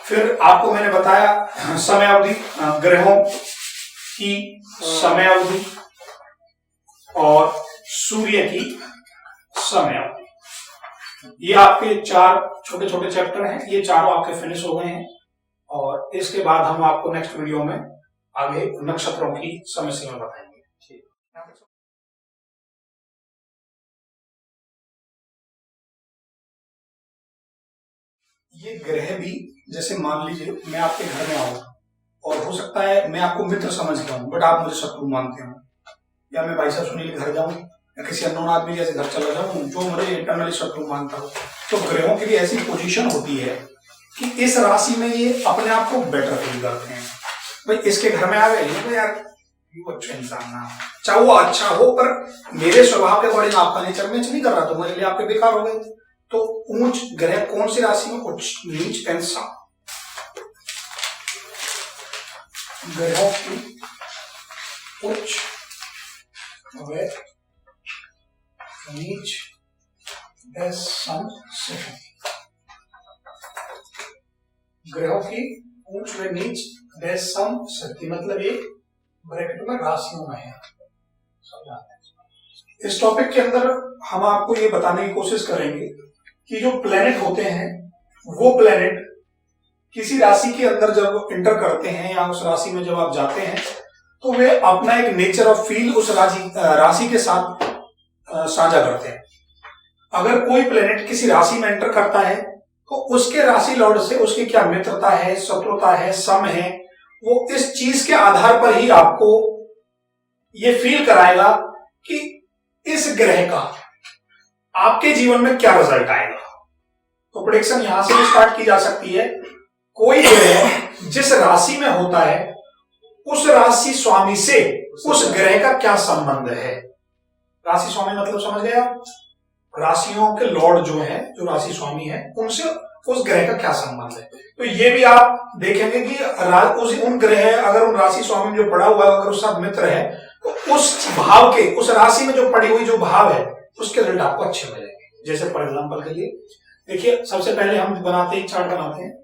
फिर आपको मैंने बताया समय अवधि, ग्रहों की समय अवधि और सूर्य की समय अवधि। ये आपके 4 छोटे छोटे चैप्टर हैं, ये चारों आपके फिनिश हो गए हैं। और इसके बाद हम आपको नेक्स्ट वीडियो में आगे नक्षत्रों की समय सीमा बताएंगे। ये ग्रह भी, जैसे मान लीजिए मैं आपके घर में आऊं और हो सकता है मैं आपको मित्र समझ के आऊं बट आप मुझे शत्रु मानते हो, या मैं भाई साहब सुनील के घर जाऊं या किसी अननोन आदमी जैसे घर चला जाऊं जो मुझे इंटरनली शत्रु मानता हो, तो ग्रहों की भी ऐसी पोजीशन होती है कि इस राशि में ये अपने आप को बेटर फील करते हैं। भाई इसके घर में आ गए तो यार वो अच्छा इंसान ना, चाहे वो अच्छा हो पर मेरे स्वभाव के अकॉर्डिंग आपका नेचर मैच नहीं कर रहा, तो मेरे लिए आपके बेकार हो गए। तो ऊंच ग्रह कौन सी राशि में? उच्च, नीच एंड सम। ग्रहों की उच्च व नीच सम स्थिति, ग्रहों की उच्च व नीच सम स्थिति मतलब ये ब्रैकेट में राशियों में है। इस टॉपिक के अंदर हम आपको ये बताने की कोशिश करेंगे कि जो प्लेनेट होते हैं वो प्लेनेट किसी राशि के अंदर जब इंटर करते हैं या उस राशि में जब आप जाते हैं तो वे अपना एक नेचर ऑफ फील उस राशि के साथ साझा करते हैं। अगर कोई प्लेनेट किसी राशि में एंटर करता है तो उसके राशि लॉर्ड से उसकी क्या मित्रता है, शत्रुता है, सम है, वो इस चीज के आधार पर ही आपको ये फील कराएगा कि इस ग्रह का आपके जीवन में क्या रिजल्ट आएगा। तो प्रेडिक्शन यहां से भी स्टार्ट की जा सकती है। कोई ग्रह जिस राशि में होता है उस राशि स्वामी से उस ग्रह का क्या संबंध है। राशि स्वामी मतलब समझ गए आप, राशियों के लॉर्ड जो है, जो राशि स्वामी है, उनसे उस ग्रह का क्या संबंध है। तो ये भी आप देखेंगे कि उन ग्रह अगर उन राशि स्वामी में जो पड़ा हुआ है अगर उसका मित्र है तो उस भाव के, उस राशि में जो पड़ी हुई जो भाव है उसके रिजल्ट आपको अच्छे मिलेंगे। जैसे फॉर एग्जांपल के लिए देखिए, सबसे पहले हम बनाते हैं, चार्ट बनाते हैं।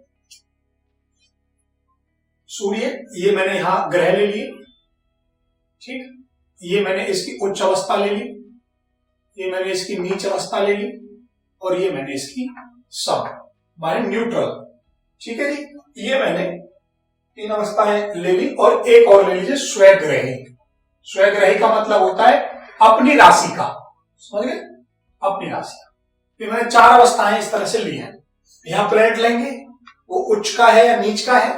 सूर्य, ये मैंने यहां ग्रह ले लिए, ठीक, ये मैंने इसकी उच्च अवस्था ले ली, ये मैंने इसकी नीच अवस्था ले ली, और ये मैंने इसकी सम माने न्यूट्रल, ठीक है जी। ये मैंने 3 अवस्थाएं ले ली, और एक और ले लीजिए स्वग्रही। स्वग्रही का मतलब होता है अपनी राशि का, समझ गए, अपनी राशि का। फिर मैंने 4 अवस्थाएं इस तरह से ली हैं। यहां प्लेनेट लेंगे, वो उच्च का है या नीच का है,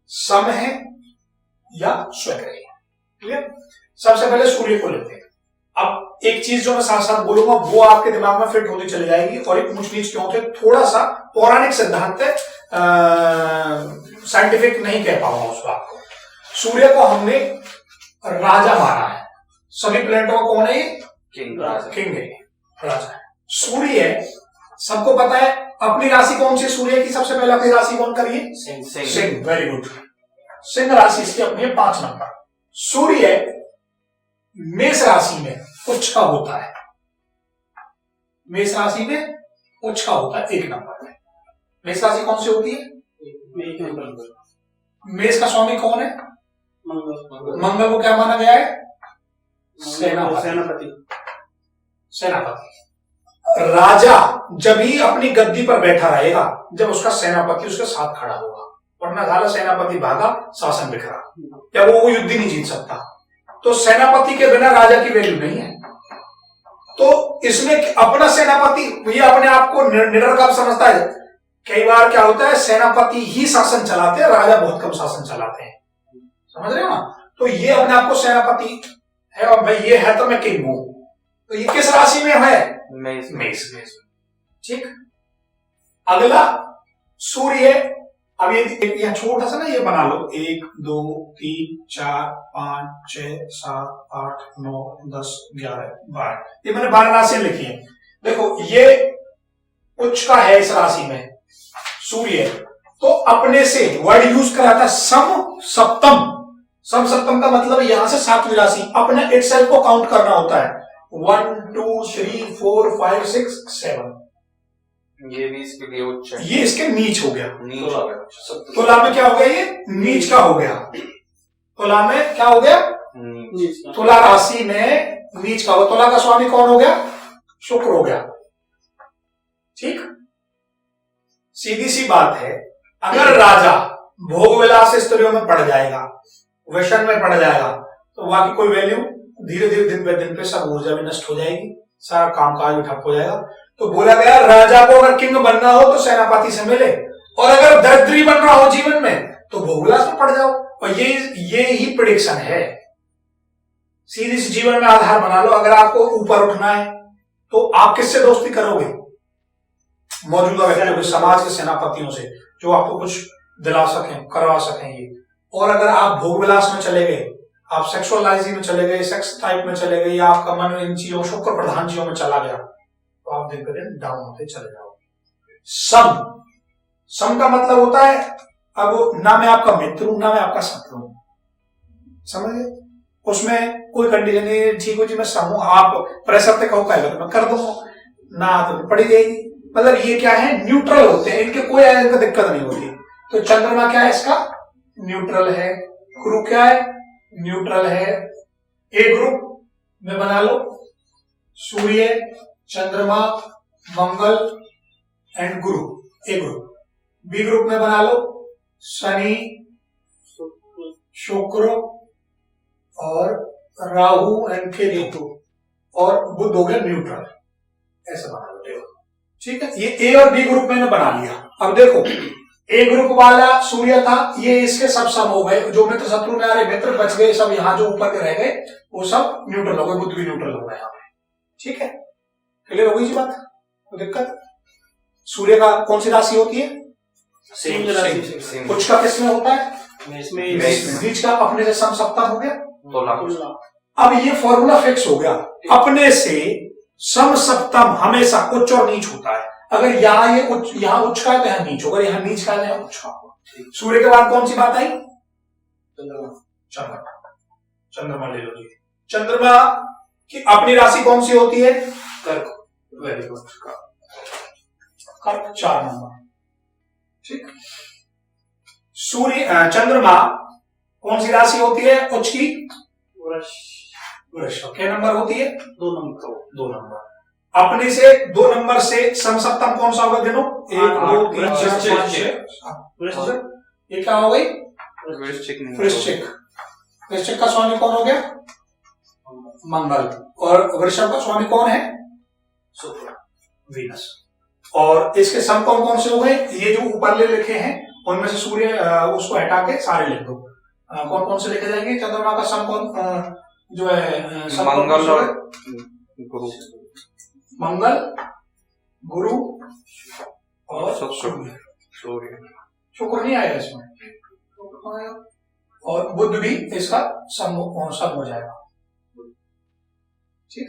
सम है या स्वग्रही, क्लियर। सबसे पहले सूर्य को लेते हैं। अब एक चीज जो मैं साथ साथ बोलूंगा वो आपके दिमाग में फिट होती चली जाएगी, और एक ऊंच नीच क्यों थे, थोड़ा सा पौराणिक सिद्धांत है, साइंटिफिक नहीं कह पाऊंगा उस बात को। सूर्य को हमने राजा माना है, सभी प्लेनेटों का कौन है, किंग है, राजा है। सूर्य सबको पता है अपनी राशि कौन सी, सूर्य की सबसे पहले अपनी राशि कौन करिए, सिंह, वेरी गुड। सिंह राशि इसकी अपनी है 5 नंबर। सूर्य मेष राशि में उच्च का होता है, मेष राशि में उच्च का होता है 1 नंबर में। मेष राशि कौन सी होती है, मेष का स्वामी कौन है, मंगल को क्या माना गया है, सेनापति। राजा जब ही अपनी गद्दी पर बैठा रहेगा जब उसका सेनापति उसके साथ खड़ा होगा, वरना साला सेनापति भागा, शासन बिखरा, या वो युद्ध ही नहीं जीत सकता। तो सेनापति के बिना राजा की वैल्यू नहीं है। तो इसमें अपना सेनापति, ये अपने आप को निडर कब समझता है। कई बार क्या होता है, सेनापति ही शासन चलाते हैं, राजा बहुत कम शासन चलाते हैं, समझ रहे हो ना। तो ये अपने आप को सेनापति है, और भाई ये है तो मैं किंग हूं। तो ये किस राशि में है, मेष, ठीक। अगला सूर्य, अब ये यहां छोटा सा ना ये बना लो, 1 2 3 4 5 6 7 8 9 10 11 12, ये मैंने 12 राशियां लिखी हैं। देखो ये उच्च का है इस राशि में सूर्य, तो अपने से वर्ड यूज कराता है सम सप्तम। सम सप्तम का मतलब यहां से 7वीं राशि, अपने इटसेल्फ को काउंट करना होता है। 1 2 3 4 5 6 7, ये भी इसके लिए उच्च है, ये इसके नीच हो गया। तुला में क्या हो गया, ये नीच का हो गया। तुला में क्या हो गया, तुला राशि में नीच का हो। तुला का स्वामी कौन हो गया, शुक्र हो गया, ठीक। सीधी सी बात है, अगर राजा भोग विलास स्त्रियों में पड़ जाएगा, व्यसन में पड़ जाएगा, तो वहां की कोई वैल्यू, धीरे धीरे दिन पे दिन पे सब ऊर्जा भी नष्ट हो जाएगी, सारा कामकाज भी ठप हो जाएगा। तो बोला गया राजा को अगर किंग बनना हो तो सेनापति से मिले, और अगर दरिद्री बनना हो जीवन में तो भोगविलास में पड़ जाओ। और ये ही प्रेडिक्शन है। सीधी सी जीवन में आधार बना लो। अगर आपको ऊपर उठना है तो आप किससे दोस्ती करोगे, मौजूदा व्यक्तियों, समाज के सेनापतियों से, जो आपको कुछ दिला सकें, करवा सकें ये। और अगर आप भोगविलास में चले गए, आप सेक्सुअलाइजी में चले गए, सेक्स टाइप में चले गए, या आपका मन इन चीजों, शुक्र प्रधान चीजों में चला गया, तो आप दिन पे दिन डाउन होते चले जाओगे। सम का मतलब होता है, अब ना मैं आपका मित्र हूं ना मैं आपका शत्रु हूं, समझे। उसमें कोई कंडीशन नहीं, ठीक हो जी मैं सम हूं, आप प्रेशर पे कहो कहेगा तो मैं कर दूंगा, ना तो पड़ी जाएगी। मतलब ये क्या है, न्यूट्रल होते हैं, इनके कोई इनका दिक्कत नहीं होती। तो चंद्रमा क्या है इसका, न्यूट्रल है। गुरु क्या है, न्यूट्रल है। ए ग्रुप में बना लो सूर्य, चंद्रमा, मंगल and Guru, A group. B group में बना लो शनि, शुक्र और राहु एंड केतु, और बुध हो गया न्यूट्रल, ऐसा बना लो, ठीक है। ये ए और बी ग्रुप मैंने बना लिया। अब देखो ए ग्रुप वाला सूर्य था, ये इसके सब सम हो गए, जो मित्र शत्रु में आ रहे मित्र बच गए, सब यहाँ जो ऊपर के रह गए वो सब न्यूट्रल हो गए, बुध भी न्यूट्रल हो गया यहाँ पे। ठीक है, क्लियर हो गई जी बात, तो दिक्कत। सूर्य का कौन सी राशि होती है? सिंह राशि। उच्च का किसमें होता है? मेष। नीच का अपने से सम सप्तम हो गया। तुला। अब ये फॉर्मूला फिक्स हो गया, अपने से सम सप्तम हमेशा उच्च और नीच होता है। अगर यहाँ ये उच्च, यहाँ उच्च का है तो यहाँ नीच होगा, यहाँ नीच का है तो यहाँ उच्च का होगा। सूर्य के बाद कौन सी बात आई? चंद्रमा। चंद्रमा ले लो जी। चंद्रमा की अपनी राशि कौन सी होती है? कर्क। वेरी गुड, कर्क 4 नंबर। ठीक। सूर्य चंद्रमा कौन सी राशि होती है उच्च की? वृष। क्या नंबर होती है? 2 नंबर। अपने से 2 नंबर से समसप्तम कौन सा होगा? गिनो। 1 2 3 4 5 6। ये क्या हो गई? वृश्चिक। वृश्चिक का स्वामी कौन हो गया? मंगल। और वृषभ का स्वामी कौन है? शुक्र, वीनस। और इसके सम कौन से हो गए? ये जो ऊपर ले लिखे हैं उनमें से सूर्य उसको हटा के सारे लिख दो। कौन से लिखे जाएंगे? चंद्रमा का सम कौन जो है? मंगल और गुरु। मंगल, गुरु और सूर्य। शुक्र नहीं आएगा इसमें, और बुध भी इसका सम हो जाएगा। ठीक,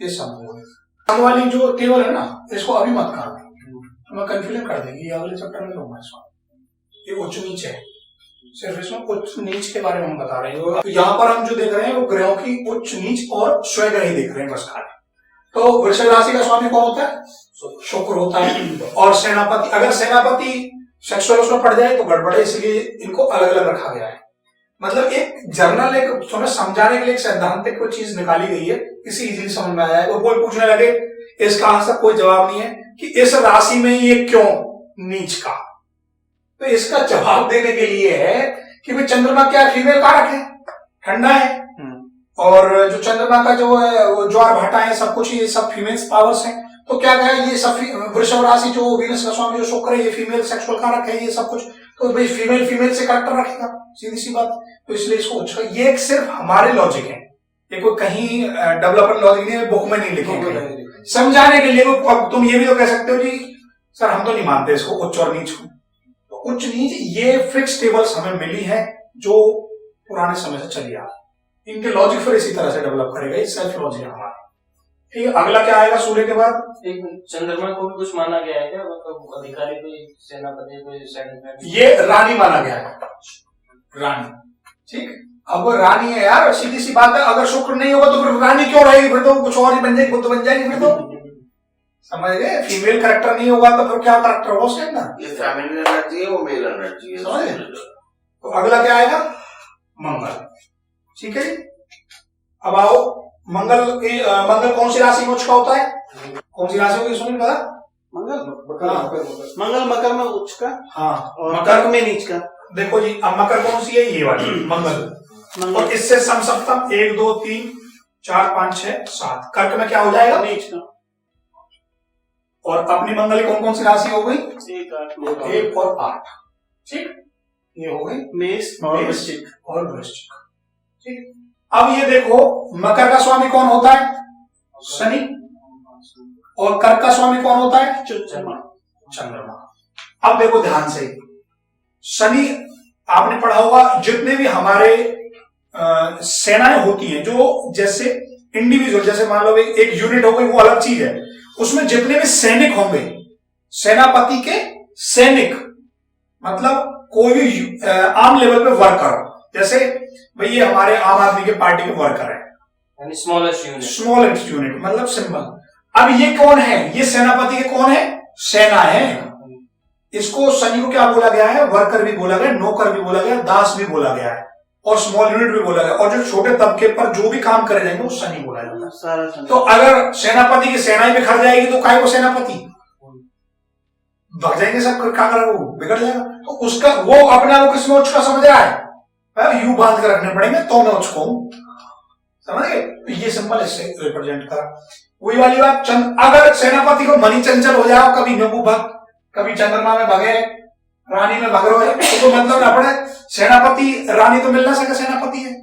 ये सम हो गया। वाली जो टेबल है ना, इसको अभी मत कर, मैं कंफ्यूजन कर देंगे, ये अगले चैप्टर में लूंगा इसको। ये उच्च नीच है, सिर्फ इसमें उच्च नीच के बारे में हम बता रहे हैं। तो यहाँ पर हम जो देख रहे हैं वो ग्रहों की उच्च नीच और स्वग्रह ही देख रहे हैं बस खाली। तो वृषभ राशि का स्वामी कौन होता है? शुक्र होता है। और सेनापति, अगर सेनापति सेक्सुअल उसमें पड़ जाए तो गड़बड़ है, इसलिए इनको अलग अलग रखा गया है। मतलब एक जर्नल, एक समझाने के लिए एक सैद्धांतिक कोई चीज निकाली गई है, इसी इजीली समझ में आया है। और कोई पूछने लगे इसका आंसर कोई जवाब नहीं है कि इस राशि में ये क्यों नीच का, तो इसका जवाब देने के लिए है कि भाई चंद्रमा क्या फीमेल कारक है, ठंडा है, और जो चंद्रमा का जो है वो ज्वार भाटा है, सब कुछ ये सब फीमेल्स पावर्स हैं। तो क्या कहे, ये सब वृषभ राशि जो वीनस का स्वामी जो शुक्र है, ये फीमेल सेक्सुअल कारक है, ये सब कुछ, तो भाई फीमेल से करेक्टर रखेगा, सीधी सी बात। तो इसलिए इसको अच्छा, ये एक सिर्फ हमारे लॉजिक है, ये कोई कहीं डेवलपर लॉजिक नहीं है, बुक में नहीं लिखे, समझाने के लिए। तुम ये भी तो कह सकते हो जी सर हम तो नहीं मानते इसको उच्च और नीच को। तो उच्च नीच ये फिक्स टेबल्स हमें मिली है जो पुराने समय से चली आ रही, इनके लॉजिक फिर इसी तरह से डेवलप करेगा, ये सेल्फ लॉजिक है हमारा। ठीक है, अगला क्या आएगा सूर्य के बाद? चंद्रमा को भी कुछ माना गया है क्या? मतलब अधिकारी कोई, सेनापति कोई, सैनिक? ये रानी माना गया है, रानी। ठीक, अब वो रानी है यार, सीधी सी बात है। अगर शुक्र नहीं होगा तो फिर रानी क्यों रहेगी? फिर तो कुछ और ही बन जाएगी, बुद्ध बन जाएगी फिर तो, समझ गए? फीमेल कैरेक्टर नहीं होगा तो फिर क्या कैरेक्टर होगा उसके अंदर? ये फेमिनिन एनर्जी है, वो मेल एनर्जी है, समझ गए? तो अगला क्या आएगा? मंगल। ठीक है, अब आओ मंगल कौन सी राशि में उच्च का होता है? कौन सी राशि होगी सुनिए पता? मंगल मकर में उच्च का, हाँ, और मकर में नीच का। देखो जी, अब मकर कौन सी है? ये वाली मंगल। और इससे समसप्तम 1 2 3 4 5 6 7। कर्क में क्या हो जाएगा? नीच का। और अपनी मंगल कौन कौन सी राशि हो गई? 1 और 8। ठीक, ये हो गई मेष और वृश्चिक। ठीक, अब ये देखो मकर का स्वामी कौन होता है? शनि। और कर्क का स्वामी कौन होता है? चंद्रमा। अब देखो ध्यान से, शनि आपने पढ़ा होगा, जितने भी हमारे सेनाएं होती हैं, जो जैसे इंडिविजुअल, जैसे मान लो एक यूनिट हो गई, वो अलग चीज है, उसमें जितने भी सैनिक होंगे, सेनापति के सैनिक मतलब कोई भी आम लेवल पे वर्कर, जैसे भाई ये हमारे आम आदमी के पार्टी के वर्कर है, स्मॉलेस्ट यूनिट मतलब सिंबल। अब ये कौन है? ये सेनापति के कौन है? सेना है। इसको शनि को क्या बोला गया है? वर्कर भी बोला गया, नौकर भी बोला गया, दास भी बोला गया है, और स्मॉल यूनिट भी बोला गया। और जो छोटे तबके पर जो भी काम करे जाएंगे वो शनि बोला जाता है। तो अगर सेनापति की सेनाएं बिखर जाएगी तो काय को सेनापति भाग जाएंगे सब, क्या करेगा वो? बिगड़ जाएगा। तो उसका वो अपने आप किसमें उच्च का समझ रहा है? यू बांध कर रखने पड़ेंगे तो मैं उसको समझ गए। तो ये सिंबल इससे रिप्रेजेंट कर, वही वाली बात। अगर सेनापति को मनी चंचल हो जाए, कभी नबू भक्त, कभी चंद्रमा में भगे, रानी में भग रहे तो मतलब अपने सेनापति रानी तो मिल ना सके, सेनापति है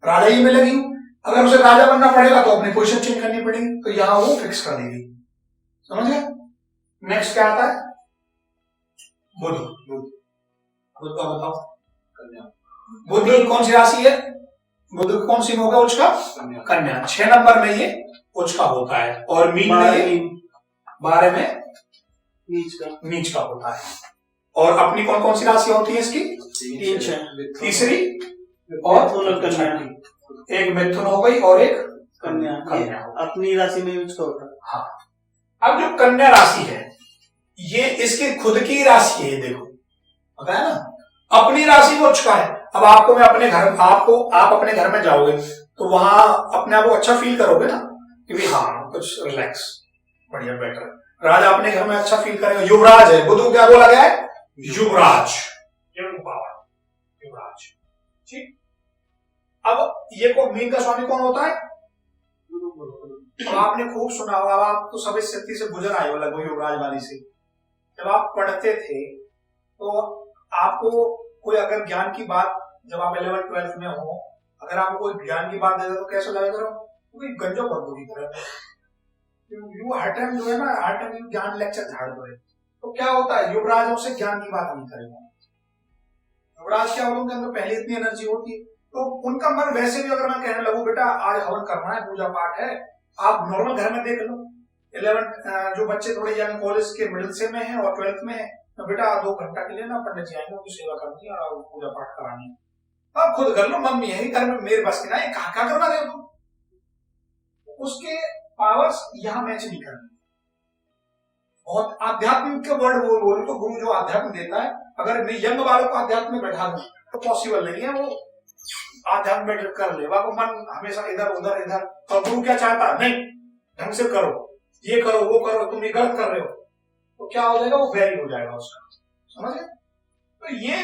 राजा ही मिलेगी। अगर उसे राजा बनना पड़ेगा तो अपनी पोजीशन चेंज करनी पड़ेगी, तो यहाँ वो फिक्स कर देगी। समझ गए? नेक्स्ट क्या आता है? बुध। बुध का बताओ। बुध कौन सी राशि है? बुध कौन सी में होगा उच्च का? कन्या। 6 नंबर में ये उच्च का होता है, और मीन में ये 12 में नीच का होता है। और अपनी कौन कौन सी राशि होती है इसकी? तीसरी और कन्या। एक मिथुन हो गई और एक कन्या। अपनी राशि में यूज होता है। हाँ, अब जो कन्या राशि है ये इसकी खुद की राशि है, देखो पता है ना, अपनी राशि वो उच्च का है। अब आपको मैं अपने घर, आप अपने घर में जाओगे तो वहां अपने आप को अच्छा फील करोगे ना कि भी हाँ कुछ रिलैक्स, बढ़िया, बेटर। राजा अपने घर में अच्छा फील करेगा। युवराज है, बुध को क्या बोला गया है? युवराज, युवराज। ठीक। अब ये को मीन का स्वामी कौन होता है? अब आपने खूब सुना होगा, आप तो सब इस स्थिति से गुजर आए हो लगभग युवराज वाली से। जब आप पढ़ते थे तो आपको कोई अगर ज्ञान की बात, जब आप 11th 12th में हो, अगर आपको कोई ज्ञान की बात दे दे तो कैसे लगेगा? कोई गंजो कर दो की तरह। यू हर टाइम जो है ना, हर टाइम ज्ञान लेक्चर झाड़ दो। तो क्या होता है, युवराजों से ज्ञान की बात नहीं करेगा। युवराज क्या होगा, उनके अंदर पहले इतनी एनर्जी होती है, तो उनका मन वैसे भी, अगर मैं कहने लगूं बेटा आज हवन करना है, पूजा पाठ है, आप नॉर्मल घर में देख लो। 11 जो बच्चे थोड़े यंग कॉलेज के मिडिल से में है और 12th में है, तो बेटा 2 घंटा के लिए ना पंडित जी आएंगे, उनकी सेवा करनी है और पूजा पाठ करानी है, आप खुद कर लो, मम्मी है घर में, मेरे बस की ना, ये कहा करवा रहे हो? उसके पावर्स यहां मैच नहीं करनी। बहुत आध्यात्मिक के वर्ड बोल तो गुरु जो आध्यात्म देता है, अगर मैं यंग वालों को आध्यात्म में बैठा दूं तो पॉसिबल नहीं है वो आध्यात्म में कर ले। वो मन हमेशा इधर उधर इधर, और गुरु क्या चाहता है? नहीं, ढंग से करो, ये करो, वो करो, तुम ये गलत कर रहे हो, तो क्या हो जाएगा? वो वेरी हो जाएगा उसका। समझ गए? तो ये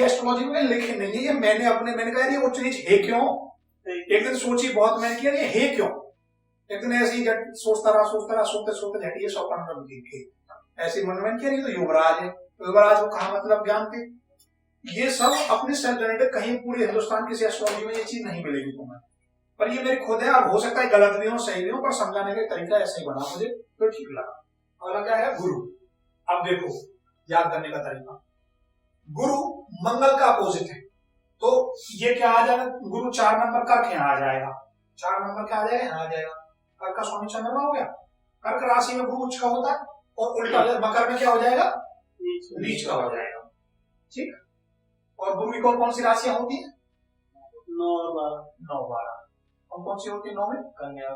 एस्ट्रोलॉजी में लिखे नहीं है, ये मैंने कहा ये उच्च नीच है क्यों? एक दिन सोची बहुत, मैंने किया ये है क्यों? एक दिन ऐसे ही सोचता रहा सोचते झटिए सौपन कर दी, ऐसे मन में किया, नहीं तो युवराज है, युवराज को कहा मतलब ज्ञान के। ये सब अपने सेल्फ जनरेटेड, कहीं पूरी हिंदुस्तान किसी एस्ट्रोलॉजी में ये चीज नहीं मिलेगी तुम्हें, पर ये मेरी खुद है। अब हो सकता है गलत भी हो सही भी हो, पर समझाने का तरीका ऐसा ही बना मुझे, तो ठीक लगा। अगला क्या है? गुरु। अब देखो याद करने का तरीका, गुरु मंगल का अपोजिट है, तो ये क्या आ जाएगा? गुरु 4 नंबर कर्क यहाँ आ जाएगा, 4 नंबर क्या आ जाएगा? यहाँ आ जाएगा। कर्क का स्वामी चंद्रमा हो गया। कर्क राशि में गुरु उच्च का होता है, और उल्टा मकर में क्या हो जाएगा? नीच का हो जाएगा। ठीक। और गुरु की कौन सी राशियां होती है? 9 और 12। कौन सी होती है 9 में? कन्या।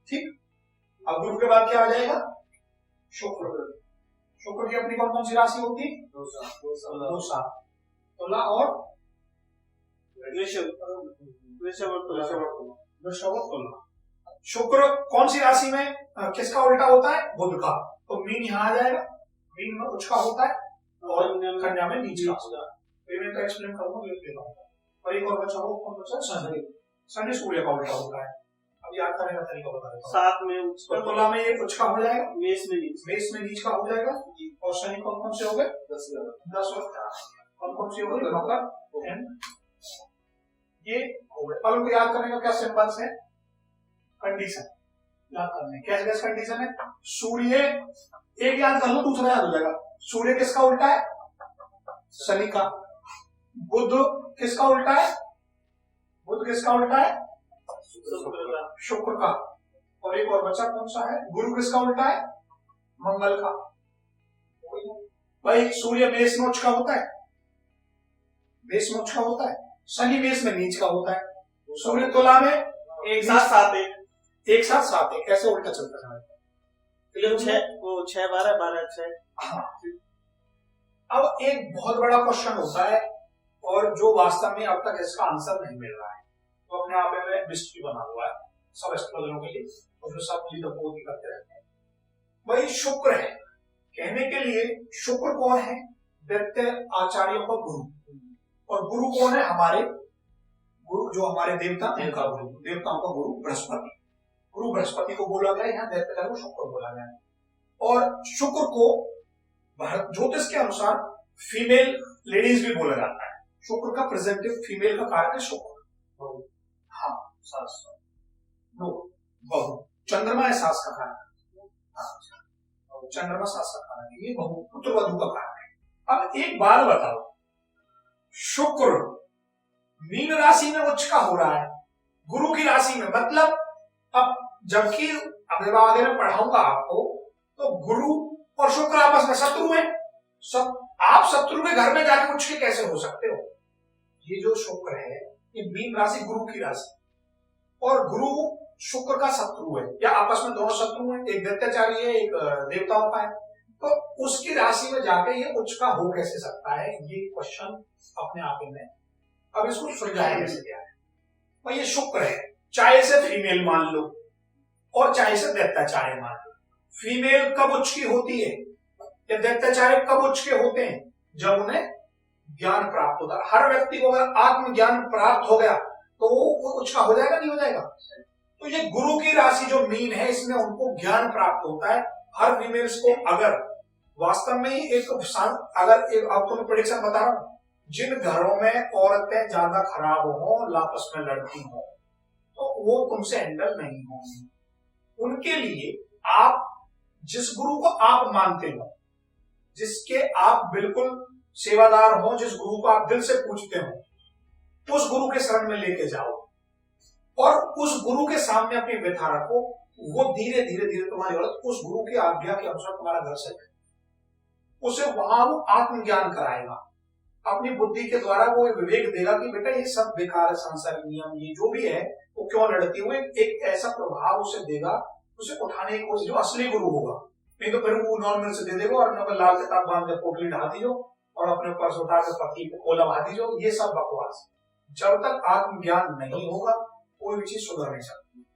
ठीक। अब गुरु के बाद क्या आ जाएगा? शुक्र। शुक्र की अपनी कौन सी राशि होती है? 2 तुला और शुक्र कौन सी राशि में किसका उल्टा होता है? बुध का। तो मीन यहाँ आ जाएगा, मीन में उच्च का होता है और कन्या में नीच का होता है। मैं तो एक्सप्लेन करूंगा, लिख लेता हूँ। और एक और बचा हो, कौन बचा? शनि। शनि सूर्य का उल्टा होता है। अब याद करने का तरीका बता देता हूँ। 7 में उच्च का, तुला में ये उच्च का हो जाएगा, मेष में नीच का हो जाएगा, और शनि कौन से हो गए? 10 और कौन सी हो गई? मकर। ये हो गए। अब इनको याद करने का क्या सिंबल्स है? कंडीशन याद करने, कैसे कंडीशन है? सूर्य एक याद कर लो, दूसरा याद हो जाएगा। सूर्य किसका उल्टा है? शनि का। बुध किसका उल्टा है? बुध किसका उल्टा है? शुक्र का। और एक और बचा कौन सा है? गुरु किसका उल्टा है? मंगल का। भाई सूर्य मेष में उच्च का होता है, मेष में उच्च का होता है, शनि मेष में नीच का होता है, सूर्य तुला में एक साथ 7 1 कैसे उल्टा चलता है? 6 12 6। हाँ। अब एक बहुत बड़ा क्वेश्चन होता है, और जो वास्तव में अब तक इसका आंसर नहीं मिल रहा है, तो अपने आप में मिस्ट्री बना हुआ है सब एस्ट्रोलॉजरों के लिए, और जो सब लीडर करते रहते हैं। वही शुक्र है, कहने के लिए शुक्र कौन है? दैत्य आचार्यों का गुरु। और गुरु कौन है? हमारे गुरु जो हमारे देवता, उनका गुरु, देवताओं का गुरु बृहस्पति। गुरु बृहस्पति को बोला गया, यहाँ दैत्य को शुक्र बोला गया। और शुक्र को भारत ज्योतिष के अनुसार फीमेल लेडीज भी बोला जाता है। शुक्र का प्रेजेंटिव फीमेल का कारक है शुक्र। हाँ, सास नो बहु। चंद्रमा है सास का कारक, चंद्रमा सास का कारक है, ये बहु पुत्र वधु का कारक है। अब एक बात बताओ, शुक्र मीन राशि में उच्च का हो रहा है, गुरु की राशि में, मतलब अब जबकि अगले आगे में पढ़ाऊंगा आपको, तो गुरु और शुक्र आपस में शत्रु हैं। सब आप शत्रु के घर में जाके उच्च के कैसे हो सकते हो? ये जो शुक्र है ये मीन राशि गुरु की राशि, और गुरु शुक्र का शत्रु है, या आपस में दोनों शत्रु हैं, एक दैत्याचारी है एक देवताओं का है, तो उसकी राशि में जाके ये उच्च का हो कैसे सकता है? ये क्वेश्चन अपने आप में, अब इसको सुलझाया कैसे गया है? भाई ये शुक्र है, चाहे से फीमेल मान लो और चाहे से दैत्याचार्य मान लो। फीमेल कब उच्च की होती है या दैत्याचार्य कब उच्च के होते हैं? जब उन्हें ज्ञान प्राप्त होता है। हर व्यक्ति को अगर आत्मज्ञान प्राप्त हो गया तो वो उच्च का हो जाएगा, नहीं हो जाएगा? तो ये गुरु की राशि जो मीन है, इसमें उनको ज्ञान प्राप्त होता है। हर फीमेल्स को अगर वास्तव में ही एक अब तुम्हें प्रेडिक्शन बता रहा हूं, जिन घरों में औरतें ज्यादा खराब हो, आपस में लड़ती हो, तो वो तुमसे हैंडल नहीं होंगी। उनके लिए आप जिस गुरु को आप मानते हो, जिसके आप बिल्कुल सेवादार हो, जिस गुरु को आप दिल से पूछते हो, उस गुरु के शरण में लेके जाओ और उस गुरु के सामने अपनी व्यथा रखो। वो धीरे धीरे धीरे तुम्हारी औरत उस गुरु की आज्ञा के अनुसार तुम्हारा घर से उसे वहां वो आत्मज्ञान कराएगा। अपनी बुद्धि के द्वारा वो विवेक देगा कि बेटा ये सब बेकार है, सांसारिक नियम ये जो भी है वो क्यों लड़ती हुए, एक ऐसा प्रभाव उसे देगा, उसे उठाने की कोशिश, जो असली गुरु होगा। नहीं तो फिर वो नॉर्मल से दे देगा और नॉर्मल लाल किताब बांध के पोटली ढा दीजो और अपने ऊपर से उठा के पति को कोला बहा दीजो, ये सब बकवास। जब तक आत्मज्ञान नहीं होगा कोई भी चीज सुधर नहीं सकती।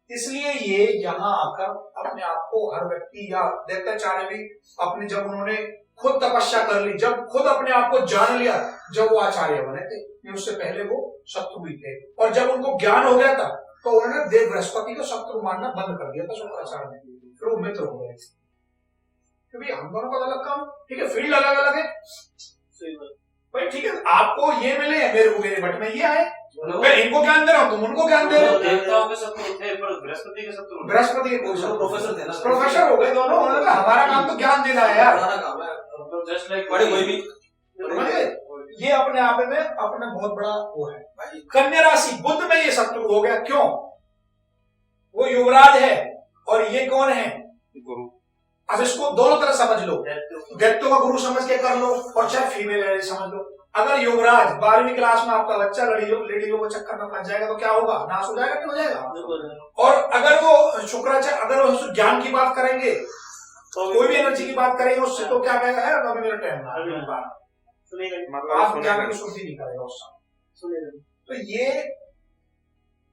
इसलिए ये यहाँ आकर अपने आप को हर व्यक्ति या दैत्याचार्य भी अपने, जब उन्होंने खुद तपस्या कर ली, जब खुद अपने आप को जान लिया, जब वो आचार्य बने थे, उससे पहले वो शत्रु भी थे, और जब उनको ज्ञान हो गया था तो उन्होंने देव बृहस्पति को शत्रु मानना बंद कर दिया था शुक्राचार्य ने, फिर वो मित्र हो गए। क्योंकि हम दोनों का अलग काम, ठीक है, फील्ड अलग अलग है भाई, ठीक है, आपको ये मिले मेरे को मेरे बट में ये आए, मैं इनको ज्ञान दे रहा हूँ, तुम उनको ज्ञान दे रहे हो। देवताओं के शत्रु थे पर बृहस्पति के शत्रु, बृहस्पति के कोई प्रोफेसर थे ना, प्रोफेसर हो गए दोनों। उन्होंने कहा हमारा काम तो ज्ञान देना है यार, जस्ट लाइक बड़े कोई भी ये अपने आप में अपना बहुत बड़ा वो है। कन्या राशि बुध में ये शत्रु हो गया, क्यों? वो युवराज है और ये कौन है? गुरु। अब इसको दोनों तरह समझ लो, दैत्यों का गुरु समझ के कर लो और चाहे फीमेल समझ लो। अगर युवराज 12वीं क्लास में आपका बच्चा लेडीजों को चक्कर में फंस जाएगा तो क्या होगा? नाश हो जाएगा, नहीं हो जाएगा? और अगर वो शुक्राचार्य, अगर वो ज्ञान की बात करेंगे तो कोई भी एनर्जी की बात करेंगे उससे, तो क्या कहेगा है अभी मेरा टाइम आप ज्ञान की शुद्धि नहीं करेगा उस समय। तो ये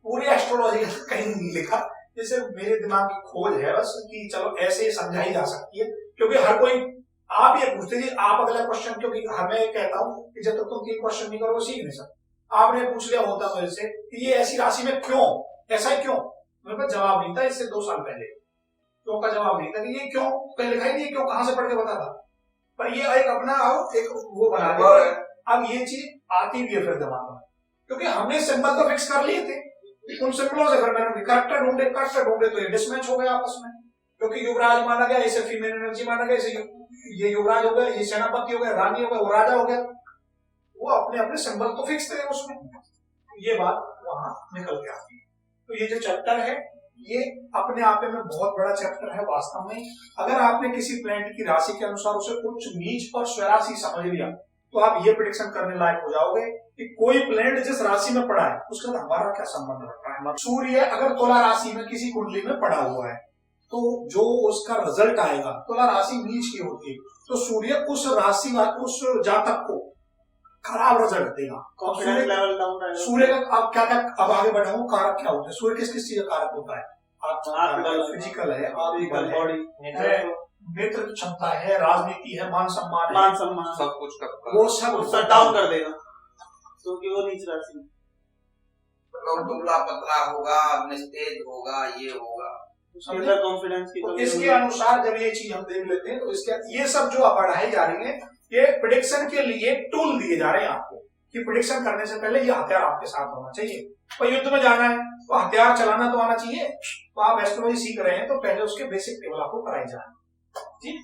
पूरी एस्ट्रोलॉजी कहीं नहीं लिखा, जैसे मेरे दिमाग की खोज है बस कि चलो ऐसे समझाई जा सकती है। क्योंकि हर कोई, आप ये पूछते जी आप अगला क्वेश्चन, क्योंकि हमें कहता हूं कि जब तक तुम 3 क्वेश्चन नहीं करो सीख नहीं सकते। आपने पूछ लिया होता मेरे से कि ये ऐसी राशि में क्यों, ऐसा ही क्यों, मेरे पास जवाब नहीं था इससे 2 साल पहले, क्यों का जवाब नहीं था कि ये क्यों पहले लिखा ही नहीं, क्यों कहां से पढ़ के बता था, पर ये एक अपना एक वो बना दिया। अब ये चीज आती भी है फिर दिमाग में, क्योंकि हमने सिंबल तो फिक्स कर लिए थे, उन सिंबलों से फिर मैंने करेक्टर ढूंढे तो ये डिसमैच हो गया आपस में। क्योंकि युवराज माना गया, इसे फीमेल एनर्जी माना गया, इसे ये युवराज हो गया, ये सेनापति हो गया, रानी हो गया, वो राजा हो गया, वो अपने अपने सिंबल तो फिक्स थे उसमें। ये बात वहां निकल के आती है। तो ये जो चैप्टर है ये अपने आप में बहुत बड़ा चैप्टर है वास्तव में। अगर आपने किसी प्लैनेट की राशि के अनुसार उसे उच्च नीच और स्वराशि समझ लिया तो आप ये प्रेडिक्शन करने लायक हो जाओगे कि कोई प्लैनेट जिस राशि में पड़ा है उसके साथ हमारा क्या संबंध रखता है। सूर्य अगर तुला राशि में किसी कुंडली में पड़ा हुआ है तो जो उसका रिजल्ट आएगा, तुला राशि नीच की होती है, तो सूर्य उस राशि उस जातक को खराब रिजल्ट देगा। सूर्य का अब क्या क्या, अब आगे बढ़ाऊं, कारक क्या होता है? सूर्य किस किस चीज का कारक होता है? फिजिकल है, बॉडी है, नेतृत्व क्षमता है, राजनीति है, मान सम्मान सब कुछ करता है, वो सब डाउन कर देगा क्योंकि वो नीच राशि दुबला पतला होगा, निस्तेज होगा, ये होगा, समझे कॉन्फिडेंस की तो कमी इसके होगी। अनुसार जब ये चीज हम देख लेते हैं तो इसके ये सब जो आप बढ़ाई जा रही है ये प्रिडिक्शन के लिए टूल दिए जा रहे हैं आपको कि प्रिडिक्शन करने से पहले ये हथियार आपके साथ होना चाहिए। तो युद्ध में जाना है तो हथियार चलाना तो आना चाहिए। तो आप एस्ट्रोलॉजी सीख रहे हैं तो पहले उसके बेसिक टेबल आपको कराई जाए। जी